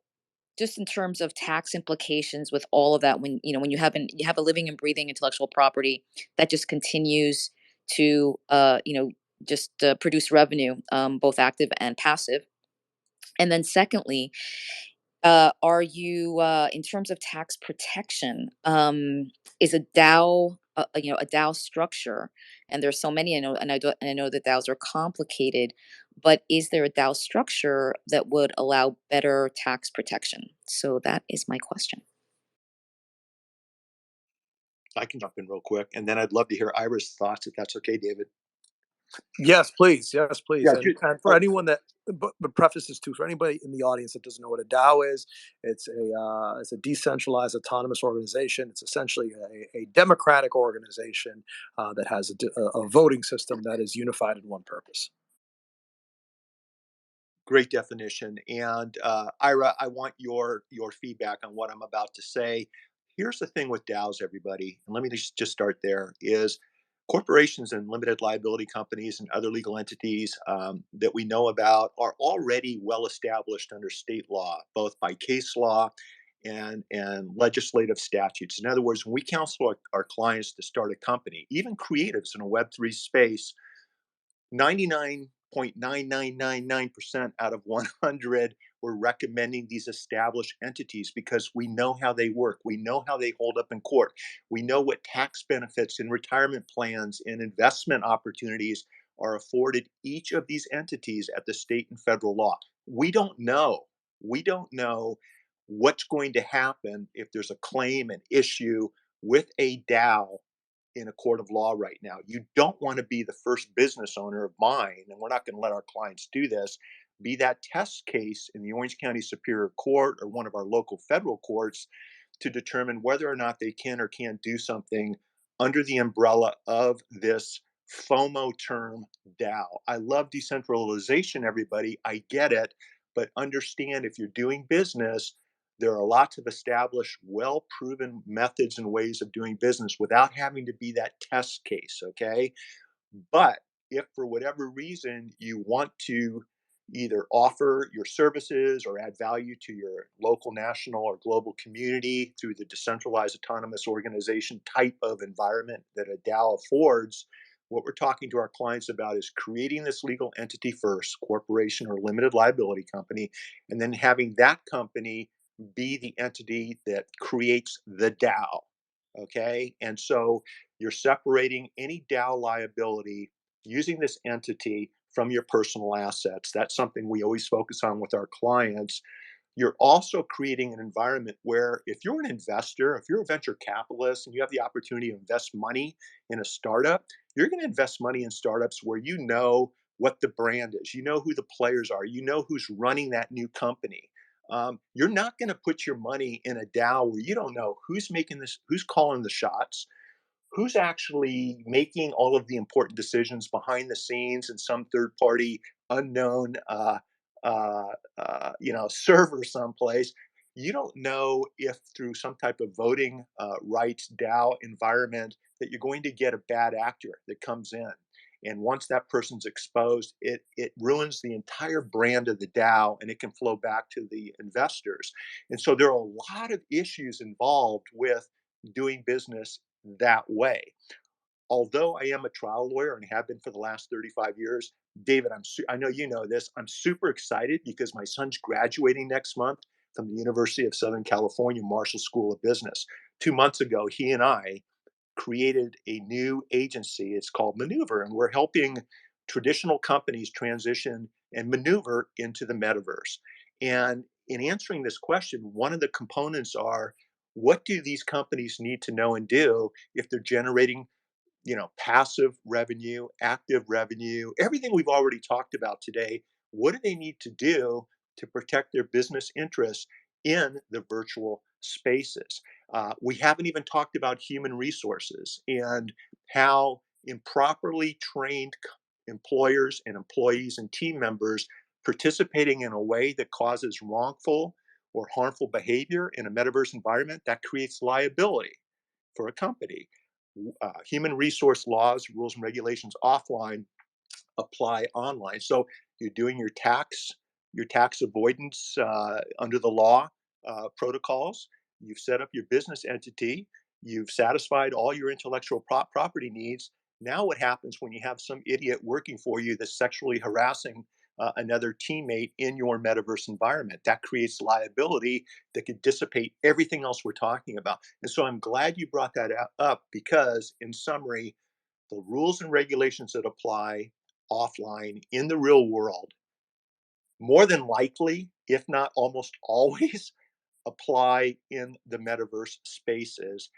S7: just in terms of tax implications with all of that, when you have a living and breathing intellectual property that just continues to just produce revenue, both active and passive. And then secondly, are you, in terms of tax protection, is a DAO, a DAO structure, and there's so many, and I know that DAOs are complicated, but is there a DAO structure that would allow better tax protection? So that is my question.
S2: I can jump in real quick, and then I'd love to hear Ira's thoughts, if that's okay, David.
S1: Yes, please. Yes, please.
S2: Yeah,
S1: And for anyone that, but preface this too, for anybody in the audience that doesn't know what a DAO is, it's a decentralized autonomous organization. It's essentially a democratic organization that has a voting system that is unified in one purpose.
S2: great definition. And Ira, I want your feedback on what I'm about to say. Here's the thing with DAOs, everybody, and let me just start there, is corporations and limited liability companies and other legal entities that we know about are already well established under state law, both by case law and legislative statutes. In other words, when we counsel our clients to start a company, even creatives in a Web3 space, 99.9999% out of 100, we're recommending these established entities because we know how they work. We know how they hold up in court. We know what tax benefits and retirement plans and investment opportunities are afforded each of these entities at the state and federal law. We don't know. We don't know what's going to happen if there's a claim, an issue with a DAO in a court of law right now. You don't want to be the first business owner of mine, and we're not going to let our clients do this, be that test case in the Orange County Superior Court or one of our local federal courts to determine whether or not they can or can't do something under the umbrella of this FOMO term DAO. I love decentralization, everybody. I get it. But understand, if you're doing business, there are lots of established, well proven methods and ways of doing business without having to be that test case. Okay. But if for whatever reason you want to either offer your services or add value to your local, national, or global community through the decentralized autonomous organization type of environment that a DAO affords, what we're talking to our clients about is creating this legal entity first, corporation or limited liability company, and then having that company be the entity that creates the DAO. Okay. And so you're separating any DAO liability using this entity from your personal assets. That's something we always focus on with our clients. You're also creating an environment where if you're an investor, if you're a venture capitalist and you have the opportunity to invest money in a startup, you're going to invest money in startups where you know what the brand is, you know who the players are, you know who's running that new company. You're not going to put your money in a DAO where you don't know who's making this, who's calling the shots, who's actually making all of the important decisions behind the scenes in some third party unknown server someplace. You don't know if through some type of voting rights DAO environment that you're going to get a bad actor that comes in. And once that person's exposed, it ruins the entire brand of the DAO, and it can flow back to the investors. And so there are a lot of issues involved with doing business that way. Although I am a trial lawyer and have been for the last 35 years, David, I know you know this. I'm super excited because my son's graduating next month from the University of Southern California Marshall School of Business. 2 months ago, he and I created a new agency. It's called Maneuver, and we're helping traditional companies transition and maneuver into the metaverse. And in answering this question, one of the components are, what do these companies need to know and do if they're generating, passive revenue, active revenue, everything we've already talked about today? What do they need to do to protect their business interests in the virtual spaces? We haven't even talked about human resources and how improperly trained employers and employees and team members participating in a way that causes wrongful or harmful behavior in a metaverse environment, that creates liability for a company. Human resource laws, rules, and regulations offline apply online. So you're doing your tax avoidance under the law protocols. You've set up your business entity. You've satisfied all your intellectual property needs. Now, what happens when you have some idiot working for you that's sexually harassing another teammate in your metaverse environment? That creates liability that could dissipate everything else we're talking about. And so I'm glad you brought that up, because in summary, the rules and regulations that apply offline in the real world, more than likely, if not almost always, apply in the metaverse spaces,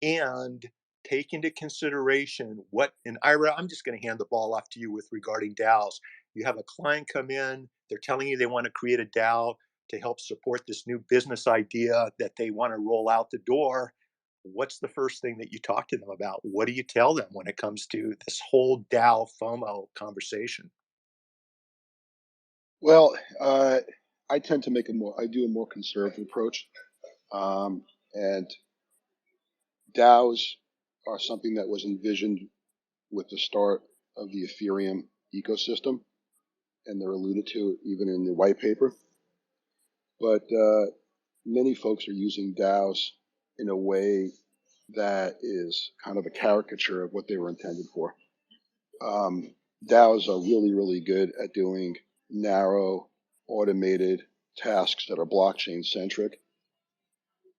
S2: and take into consideration and Ira, I'm just going to hand the ball off to you with regarding DAOs. You have a client come in, they're telling you they want to create a DAO to help support this new business idea that they want to roll out the door. What's the first thing that you talk to them about? What do you tell them when it comes to this whole DAO FOMO conversation?
S3: Well, I tend to I do a more conservative approach. And DAOs are something that was envisioned with the start of the Ethereum ecosystem, and they're alluded to even in the white paper. But many folks are using DAOs in a way that is kind of a caricature of what they were intended for. DAOs are really, really good at doing narrow, automated tasks that are blockchain centric.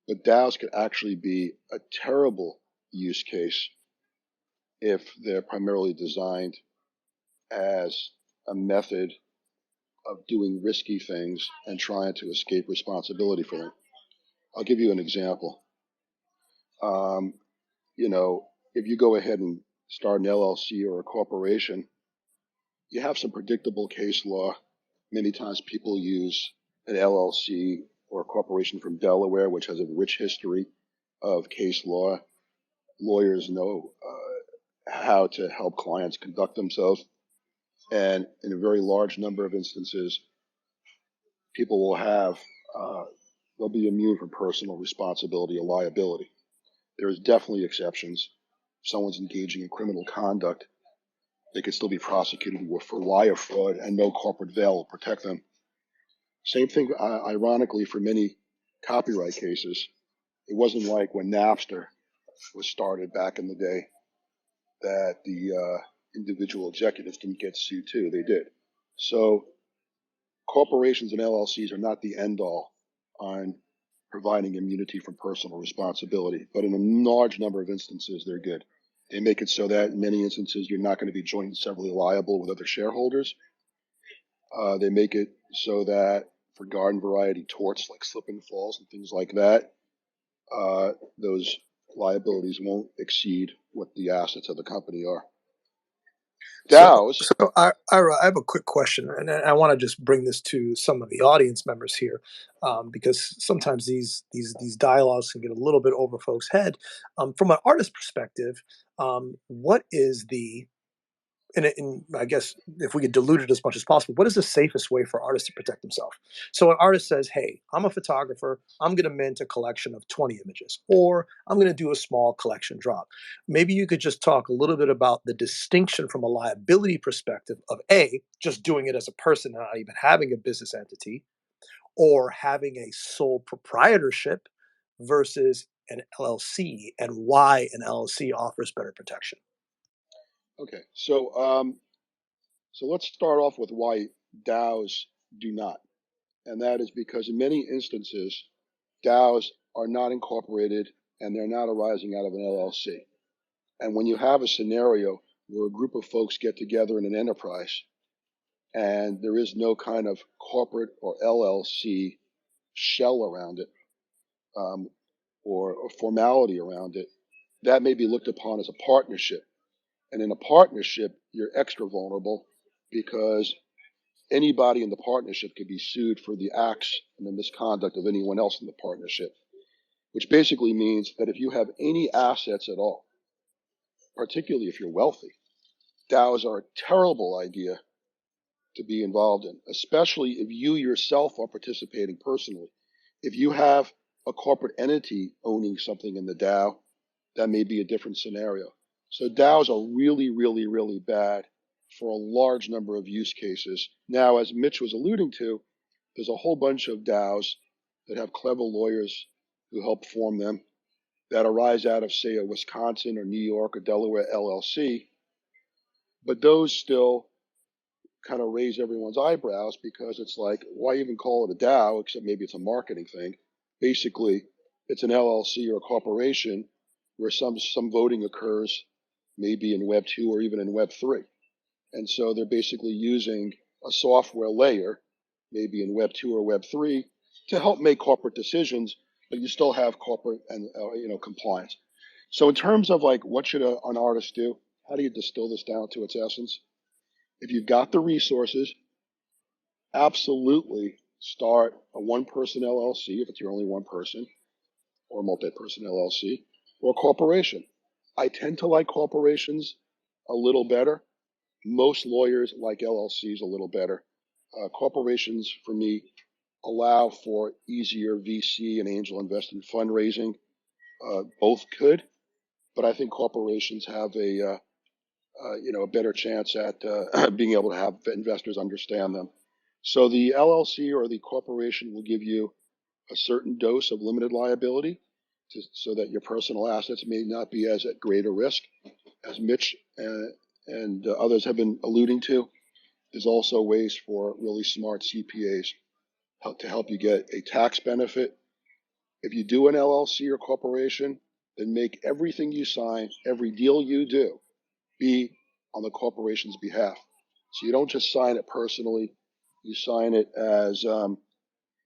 S3: But DAOs could actually be a terrible use case if they're primarily designed as a method of doing risky things and trying to escape responsibility for them. I'll give you an example. Um, if you go ahead and start an LLC or a corporation, you have some predictable case law. Many times people use an LLC or a corporation from Delaware, which has a rich history of case law. Lawyers know how to help clients conduct themselves. And in a very large number of instances, people they'll be immune from personal responsibility or liability. There's definitely exceptions. If someone's engaging in criminal conduct, they could still be prosecuted for wire fraud, and no corporate veil will protect them. Same thing, ironically, for many copyright cases. It wasn't like when Napster was started back in the day that the individual executives didn't get sued too. They did. So corporations and LLCs are not the end all on providing immunity from personal responsibility, but in a large number of instances, they're good. They make it so that in many instances, you're not going to be joint and severally liable with other shareholders. They make it so that for garden variety torts like slip and falls and things like that, those liabilities won't exceed what the assets of the company are. DAOs.
S1: So Ira, I have a quick question, and I want to just bring this to some of the audience members here, because sometimes these dialogues can get a little bit over folks' head. From an artist perspective, what is and I guess if we could dilute it as much as possible, what is the safest way for artists to protect themselves? So an artist says, hey, I'm a photographer. I'm going to mint a collection of 20 images, or I'm going to do a small collection drop. Maybe you could just talk a little bit about the distinction from a liability perspective of just doing it as a person and not even having a business entity, or having a sole proprietorship versus an LLC, and why an LLC offers better protection.
S3: Okay, so let's start off with why DAOs do not. And that is because in many instances, DAOs are not incorporated and they're not arising out of an LLC. And when you have a scenario where a group of folks get together in an enterprise and there is no kind of corporate or LLC shell around it, or formality around it, that may be looked upon as a partnership. And in a partnership, you're extra vulnerable because anybody in the partnership could be sued for the acts and the misconduct of anyone else in the partnership, which basically means that if you have any assets at all, particularly if you're wealthy, DAOs are a terrible idea to be involved in, especially if you yourself are participating personally. If you have a corporate entity owning something in the DAO, that may be a different scenario. So DAOs are really, really, really bad for a large number of use cases. Now, as Mitch was alluding to, there's a whole bunch of DAOs that have clever lawyers who help form them that arise out of, say, a Wisconsin or New York or Delaware LLC. But those still kind of raise everyone's eyebrows because it's like, why even call it a DAO, except maybe it's a marketing thing? Basically, it's an LLC or a corporation where some voting occurs, maybe in Web 2 or even in Web 3. And so they're basically using a software layer, maybe in Web 2 or Web 3, to help make corporate decisions, but you still have corporate and compliance. So in terms of like what should an artist do, how do you distill this down to its essence? If you've got the resources, absolutely start a one-person LLC if it's your only one person, or a multi-person LLC, or a corporation. I tend to like corporations a little better. Most lawyers like LLCs a little better. Corporations, for me, allow for easier VC and angel investment fundraising. Both could, but I think corporations have a better chance at being able to have investors understand them. So the LLC or the corporation will give you a certain dose of limited liability so that your personal assets may not be as at greater risk. As Mitch and others have been alluding to, there's also ways for really smart CPAs to help you get a tax benefit. If you do an LLC or corporation, then make everything you sign, every deal you do, be on the corporation's behalf. So you don't just sign it personally, you sign it as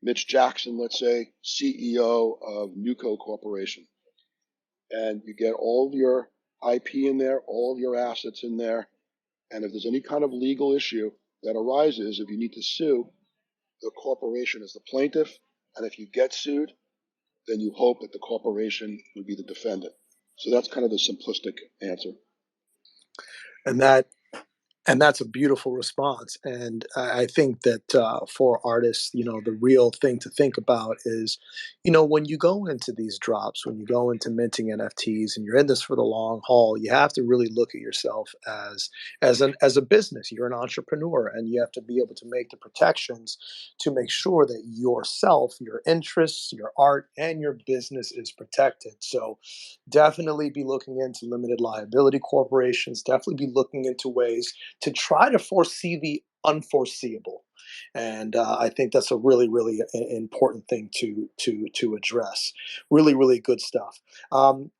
S3: Mitch Jackson, let's say, CEO of Nuco Corporation. And you get all of your IP in there, all of your assets in there. And if there's any kind of legal issue that arises, if you need to sue, the corporation is the plaintiff. And if you get sued, then you hope that the corporation would be the defendant. So that's kind of the simplistic answer.
S1: And that's a beautiful response. And I think that for artists, the real thing to think about is, when you go into these drops, when you go into minting NFTs, and you're in this for the long haul, you have to really look at yourself as a business. You're an entrepreneur, and you have to be able to make the protections to make sure that yourself, your interests, your art, and your business is protected. So definitely be looking into limited liability corporations. Definitely be looking into ways to try to foresee the unforeseeable. And I think that's a really, really important thing to address. Really, really good stuff.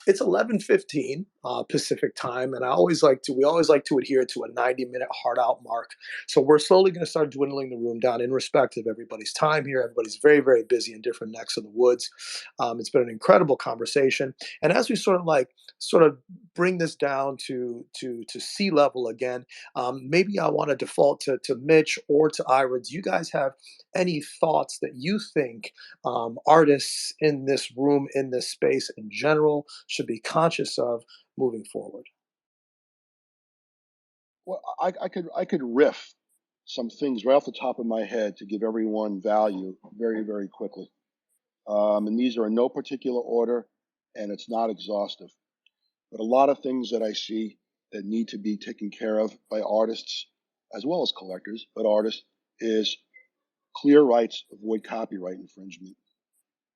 S1: It's 11:15 Pacific time, and we always like to adhere to a 90-minute hard out mark. So we're slowly going to start dwindling the room down in respect of everybody's time here. Everybody's very, very busy in different necks of the woods. It's been an incredible conversation, and as we sort of bring this down to sea level again, maybe I want to default to Mitch or to Ira. Do you guys have any thoughts that you think artists in this room, in this space in general, should be conscious of moving forward?
S3: Well, I could riff some things right off the top of my head to give everyone value very, very quickly. And these are in no particular order, and it's not exhaustive. But a lot of things that I see that need to be taken care of by artists as well as collectors, but artists, is clear rights avoid copyright infringement.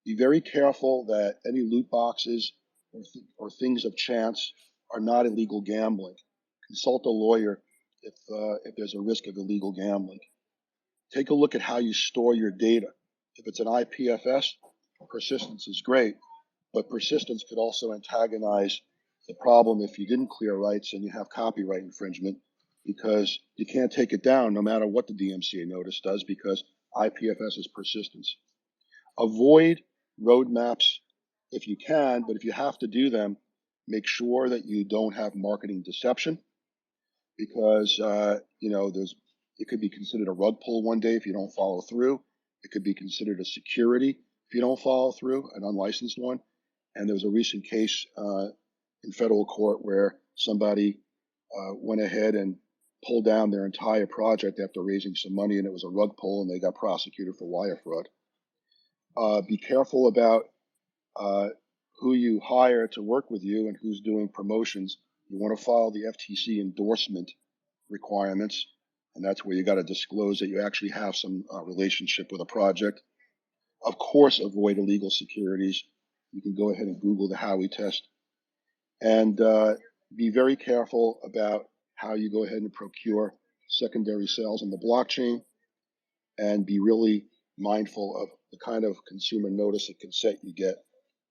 S3: Be very careful that any loot boxes or things of chance are not illegal gambling. Consult a lawyer if there's a risk of illegal gambling. Take a look at how you store your data. If it's an IPFS, persistence is great, but persistence could also antagonize the problem if you didn't clear rights and you have copyright infringement, because you can't take it down no matter what the DMCA notice does, because IPFS is persistence. Avoid roadmaps if you can, but if you have to do them, make sure that you don't have marketing deception, because it could be considered a rug pull one day if you don't follow through. It could be considered a security if you don't follow through, an unlicensed one. And there was a recent case in federal court where somebody went ahead and pulled down their entire project after raising some money, and it was a rug pull, and they got prosecuted for wire fraud. Be careful about who you hire to work with you and who's doing promotions. You want to follow the FTC endorsement requirements, and that's where you got to disclose that you actually have some relationship with a project. Of course, avoid illegal securities. You can go ahead and Google the Howey test, and be very careful about how you go ahead and procure secondary sales on the blockchain, and be really mindful of the kind of consumer notice and consent you get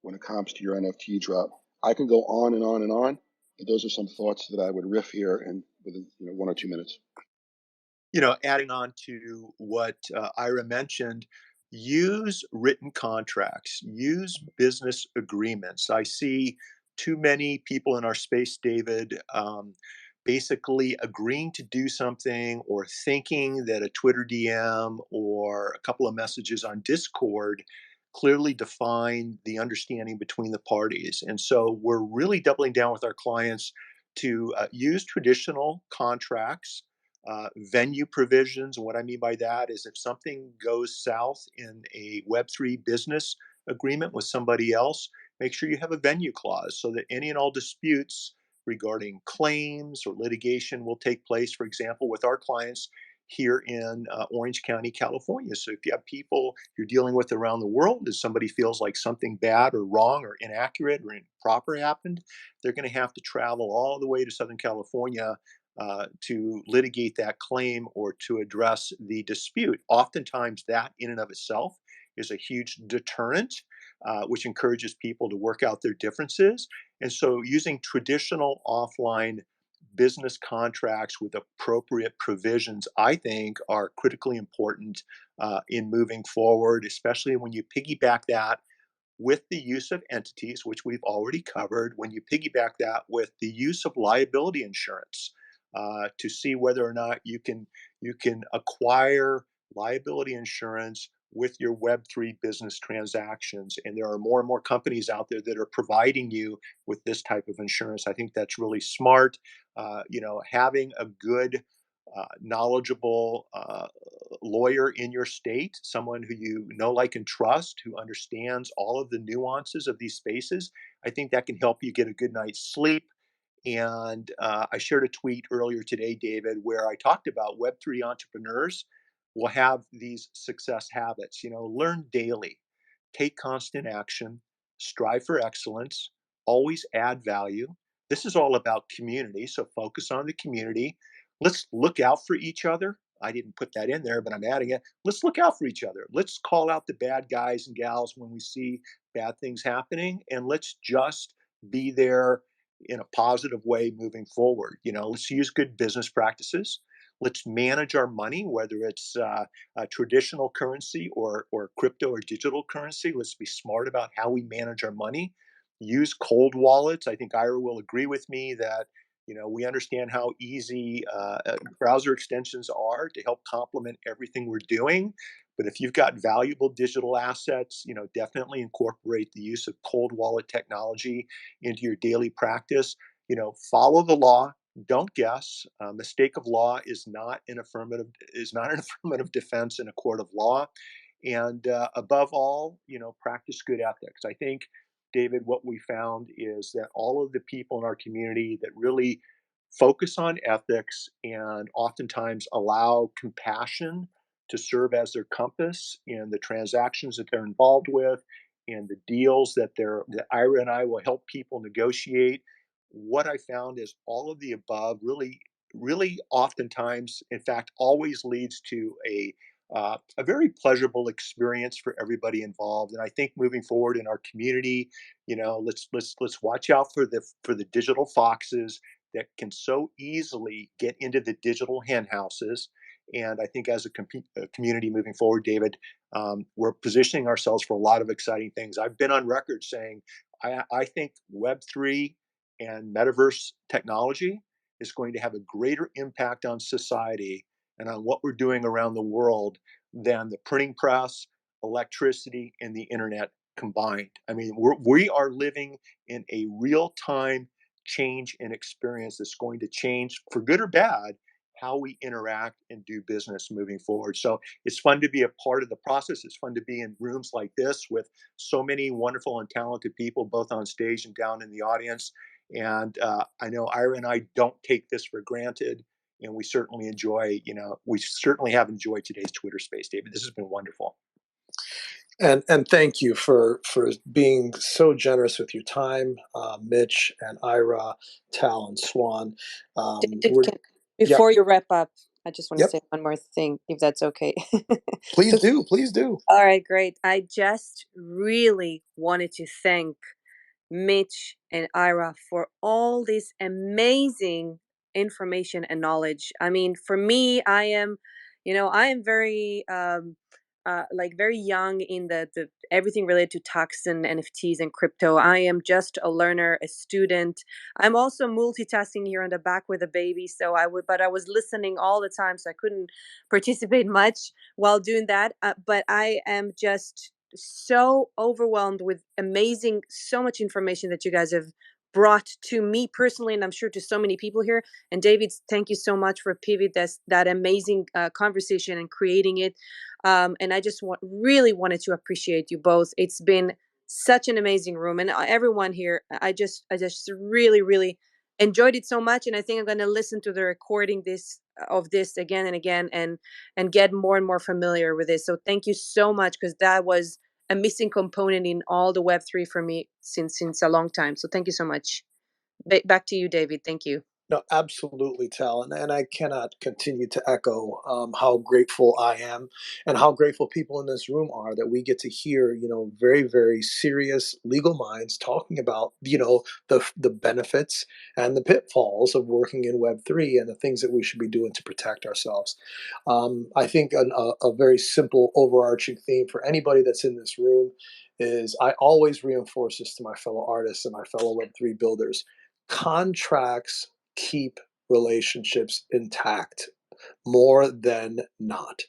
S3: when it comes to your NFT drop. I can go on and on and on, but those are some thoughts that I would riff here in within 1 or 2 minutes.
S2: Adding on to what Ira mentioned, use written contracts, use business agreements. I see too many people in our space, David, basically agreeing to do something or thinking that a Twitter DM or a couple of messages on Discord clearly define the understanding between the parties. And so we're really doubling down with our clients to use traditional contracts, venue provisions. And what I mean by that is if something goes south in a Web3 business agreement with somebody else, make sure you have a venue clause so that any and all disputes regarding claims or litigation will take place, for example, with our clients here in Orange County, California. So if you have people you're dealing with around the world, if somebody feels like something bad or wrong or inaccurate or improper happened, they're going to have to travel all the way to Southern California to litigate that claim or to address the dispute. Oftentimes, that in and of itself is a huge deterrent, which encourages people to work out their differences. And so, using traditional offline business contracts with appropriate provisions, I think, are critically important in moving forward, especially when you piggyback that with the use of entities, which we've already covered, when you piggyback that with the use of liability insurance to see whether or not you can acquire liability insurance with your Web3 business transactions. And there are more and more companies out there that are providing you with this type of insurance. I think that's really smart. Having a good knowledgeable lawyer in your state, someone who you know, like, and trust, who understands all of the nuances of these spaces, I think that can help you get a good night's sleep. And I shared a tweet earlier today, David, where I talked about Web3 entrepreneurs will have these success habits. Learn daily, take constant action, strive for excellence, always add value. This is all about community, so focus on the community. Let's look out for each other. I didn't put that in there, but I'm adding it. Let's look out for each other. Let's call out the bad guys and gals when we see bad things happening, and let's just be there in a positive way moving forward. Let's use good business practices. Let's manage our money, whether it's a traditional currency or crypto or digital currency. Let's be smart about how we manage our money. Use cold wallets. I think Ira will agree with me that we understand how easy browser extensions are to help complement everything we're doing. But if you've got valuable digital assets, definitely incorporate the use of cold wallet technology into your daily practice. Follow the law. Don't guess. Mistake of law is not an affirmative defense in a court of law. And above all, practice good ethics. I think, David, what we found is that all of the people in our community that really focus on ethics and oftentimes allow compassion to serve as their compass in the transactions that they're involved with and the deals that Ira and I will help people negotiate. What I found is all of the above really, really oftentimes, in fact, always leads to a a very pleasurable experience for everybody involved. And I think moving forward in our community, let's watch out for the digital foxes that can so easily get into the digital hen houses. And I think as a community moving forward, David, we're positioning ourselves for a lot of exciting things. I've been on record saying I think Web3 and metaverse technology is going to have a greater impact on society and on what we're doing around the world than the printing press, electricity, and the internet combined. I mean, we are living in a real time change and experience that's going to change, for good or bad, how we interact and do business moving forward. So it's fun to be a part of the process. It's fun to be in rooms like this with so many wonderful and talented people, both on stage and down in the audience. And I know Ira and I don't take this for granted. And we certainly have enjoyed today's Twitter space, David. This has been wonderful.
S1: And thank you for being so generous with your time, Mitch and Ira, Tal and Swan.
S5: Before you wrap up, I just want to
S1: Yep.
S5: say one more thing, if that's okay.
S1: Please do.
S5: All right, great. I just really wanted to thank Mitch and Ira for all this amazing information and knowledge. I mean, for me, I am very very young in the everything related to tax and NFTs and crypto. I am just a learner, a student. I'm also multitasking here in the back with a baby, but I was listening all the time, so I couldn't participate much while doing that. But I am just so overwhelmed with so much information that you guys have brought to me personally, and I'm sure to so many people here. And David, thank you so much for pivot that amazing conversation and creating it. And I just really wanted to appreciate you both. It's been such an amazing room, and everyone here. I just really, really enjoyed it so much, and I think I'm going to listen to the recording of this again and again, and get more and more familiar with this. So thank you so much, because that was a missing component in all the Web3 for me since a long time. So thank you so much. Back to you, David. Thank you.
S1: No, absolutely, Tal, and I cannot continue to echo how grateful I am, and how grateful people in this room are that we get to hear, very, very serious legal minds talking about, the benefits and the pitfalls of working in Web3 and the things that we should be doing to protect ourselves. I think a very simple overarching theme for anybody that's in this room is I always reinforce this to my fellow artists and my fellow Web3 builders. Contracts keep relationships intact more than not.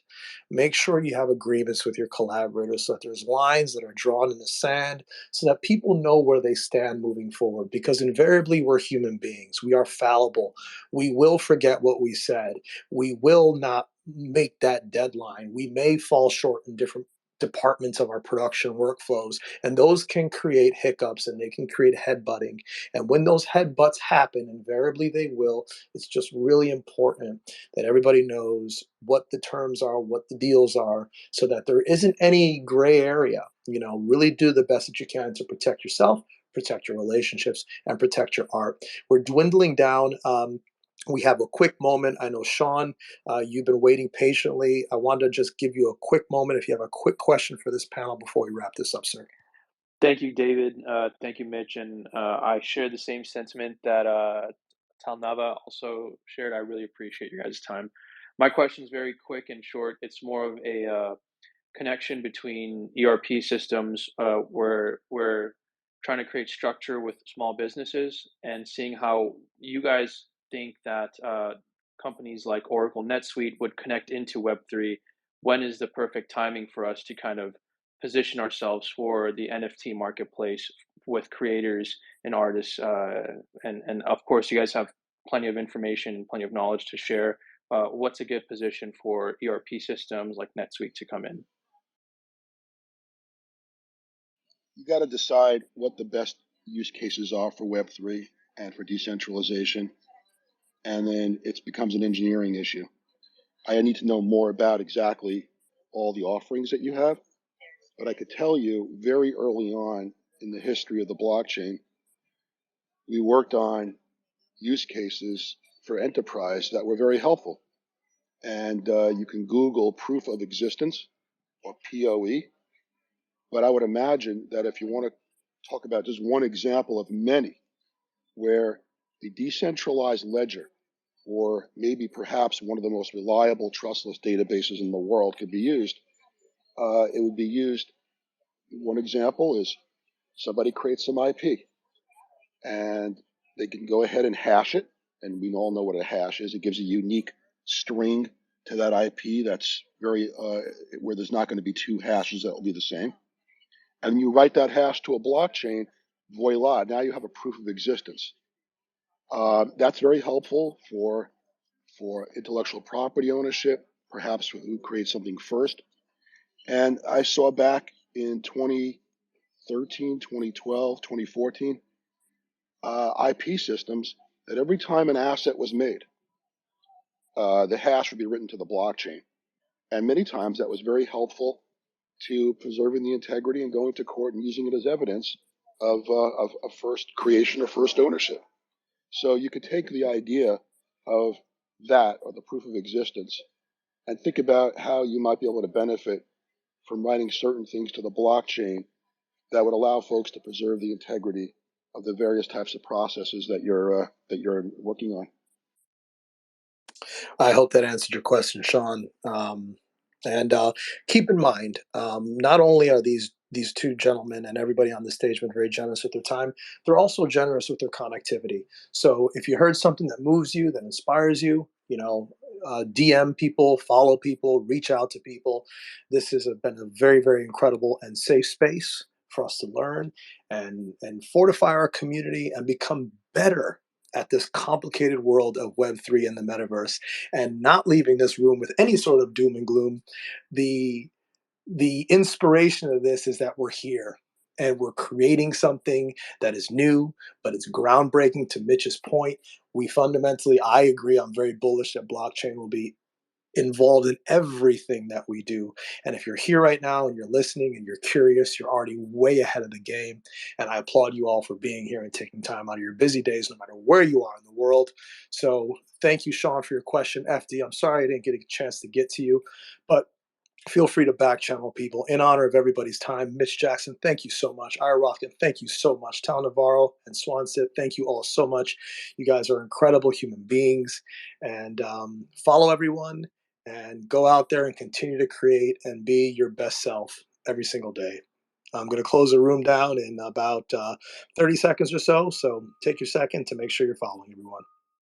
S1: Make sure you have agreements with your collaborators so that there's lines that are drawn in the sand so that people know where they stand moving forward. Because invariably, we're human beings. We are fallible. We will forget what we said. We will not make that deadline. We may fall short in different departments of our production workflows, and those can create hiccups and they can create headbutting. And when those headbutts happen, invariably they will, it's just really important that everybody knows what the terms are, what the deals are, so that there isn't any gray area. Really do the best that you can to protect yourself, protect your relationships, and protect your art. We're dwindling down. We have a quick moment. I know, Sean, you've been waiting patiently. I wanted to just give you a quick moment if you have a quick question for this panel before we wrap this up, sir.
S8: Thank you, David. Thank you, Mitch. And I share the same sentiment that Tal Navarro also shared. I really appreciate your guys' time. My question is very quick and short. It's more of a connection between ERP systems where we're trying to create structure with small businesses, and seeing how you guys think that companies like Oracle NetSuite would connect into Web3. When is the perfect timing for us to kind of position ourselves for the NFT marketplace with creators and artists? And of course, you guys have plenty of information, plenty of knowledge to share. What's a good position for ERP systems like NetSuite to come in?
S3: You got to decide what the best use cases are for Web3 and for decentralization, and then it becomes an engineering issue. I need to know more about exactly all the offerings that you have, but I could tell you very early on in the history of the blockchain, we worked on use cases for enterprise that were very helpful. And you can Google proof of existence or POE. But I would imagine that if you want to talk about just one example of many where the decentralized ledger, or maybe perhaps one of the most reliable trustless databases in the world, could be used, it would be used. One example is somebody creates some IP and they can go ahead and hash it. And we all know what a hash is. It gives a unique string to that IP that's very, where there's not going to be two hashes that will be the same. And you write that hash to a blockchain, voila, now you have a proof of existence. That's very helpful for intellectual property ownership, perhaps who creates something first. And I saw back in 2013, 2012, 2014, IP systems that every time an asset was made, the hash would be written to the blockchain. And many times that was very helpful to preserving the integrity and going to court and using it as evidence of first creation or first ownership. So you could take the idea of that, or the proof of existence, and think about how you might be able to benefit from writing certain things to the blockchain that would allow folks to preserve the integrity of the various types of processes that you're working on.
S1: I hope that answered your question, Sean. And keep in mind, not only are these two gentlemen and everybody on the stage been very generous with their time, they're also generous with their connectivity. So if you heard something that moves you, that inspires you, DM people, follow people, reach out to people. This has been a very, very incredible and safe space for us to learn and fortify our community and become better at this complicated world of Web3 and the metaverse, and not leaving this room with any sort of doom and gloom. The inspiration of this is that we're here and we're creating something that is new, but it's groundbreaking. To Mitch's point, we fundamentally, I agree, I'm very bullish that blockchain will be involved in everything that we do. And if you're here right now and you're listening and you're curious, you're already way ahead of the game. And I applaud you all for being here and taking time out of your busy days, no matter where you are in the world. So thank you, Sean, for your question. FD, I'm sorry I didn't get a chance to get to you, but feel free to back channel people in honor of everybody's time. Mitch Jackson, thank you so much. Ira Rothken, thank you so much. Tal Navarro and Swansit, thank you all so much. You guys are incredible human beings. And follow everyone and go out there and continue to create and be your best self every single day. I'm going to close the room down in about 30 seconds or so. So take your second to make sure you're following everyone.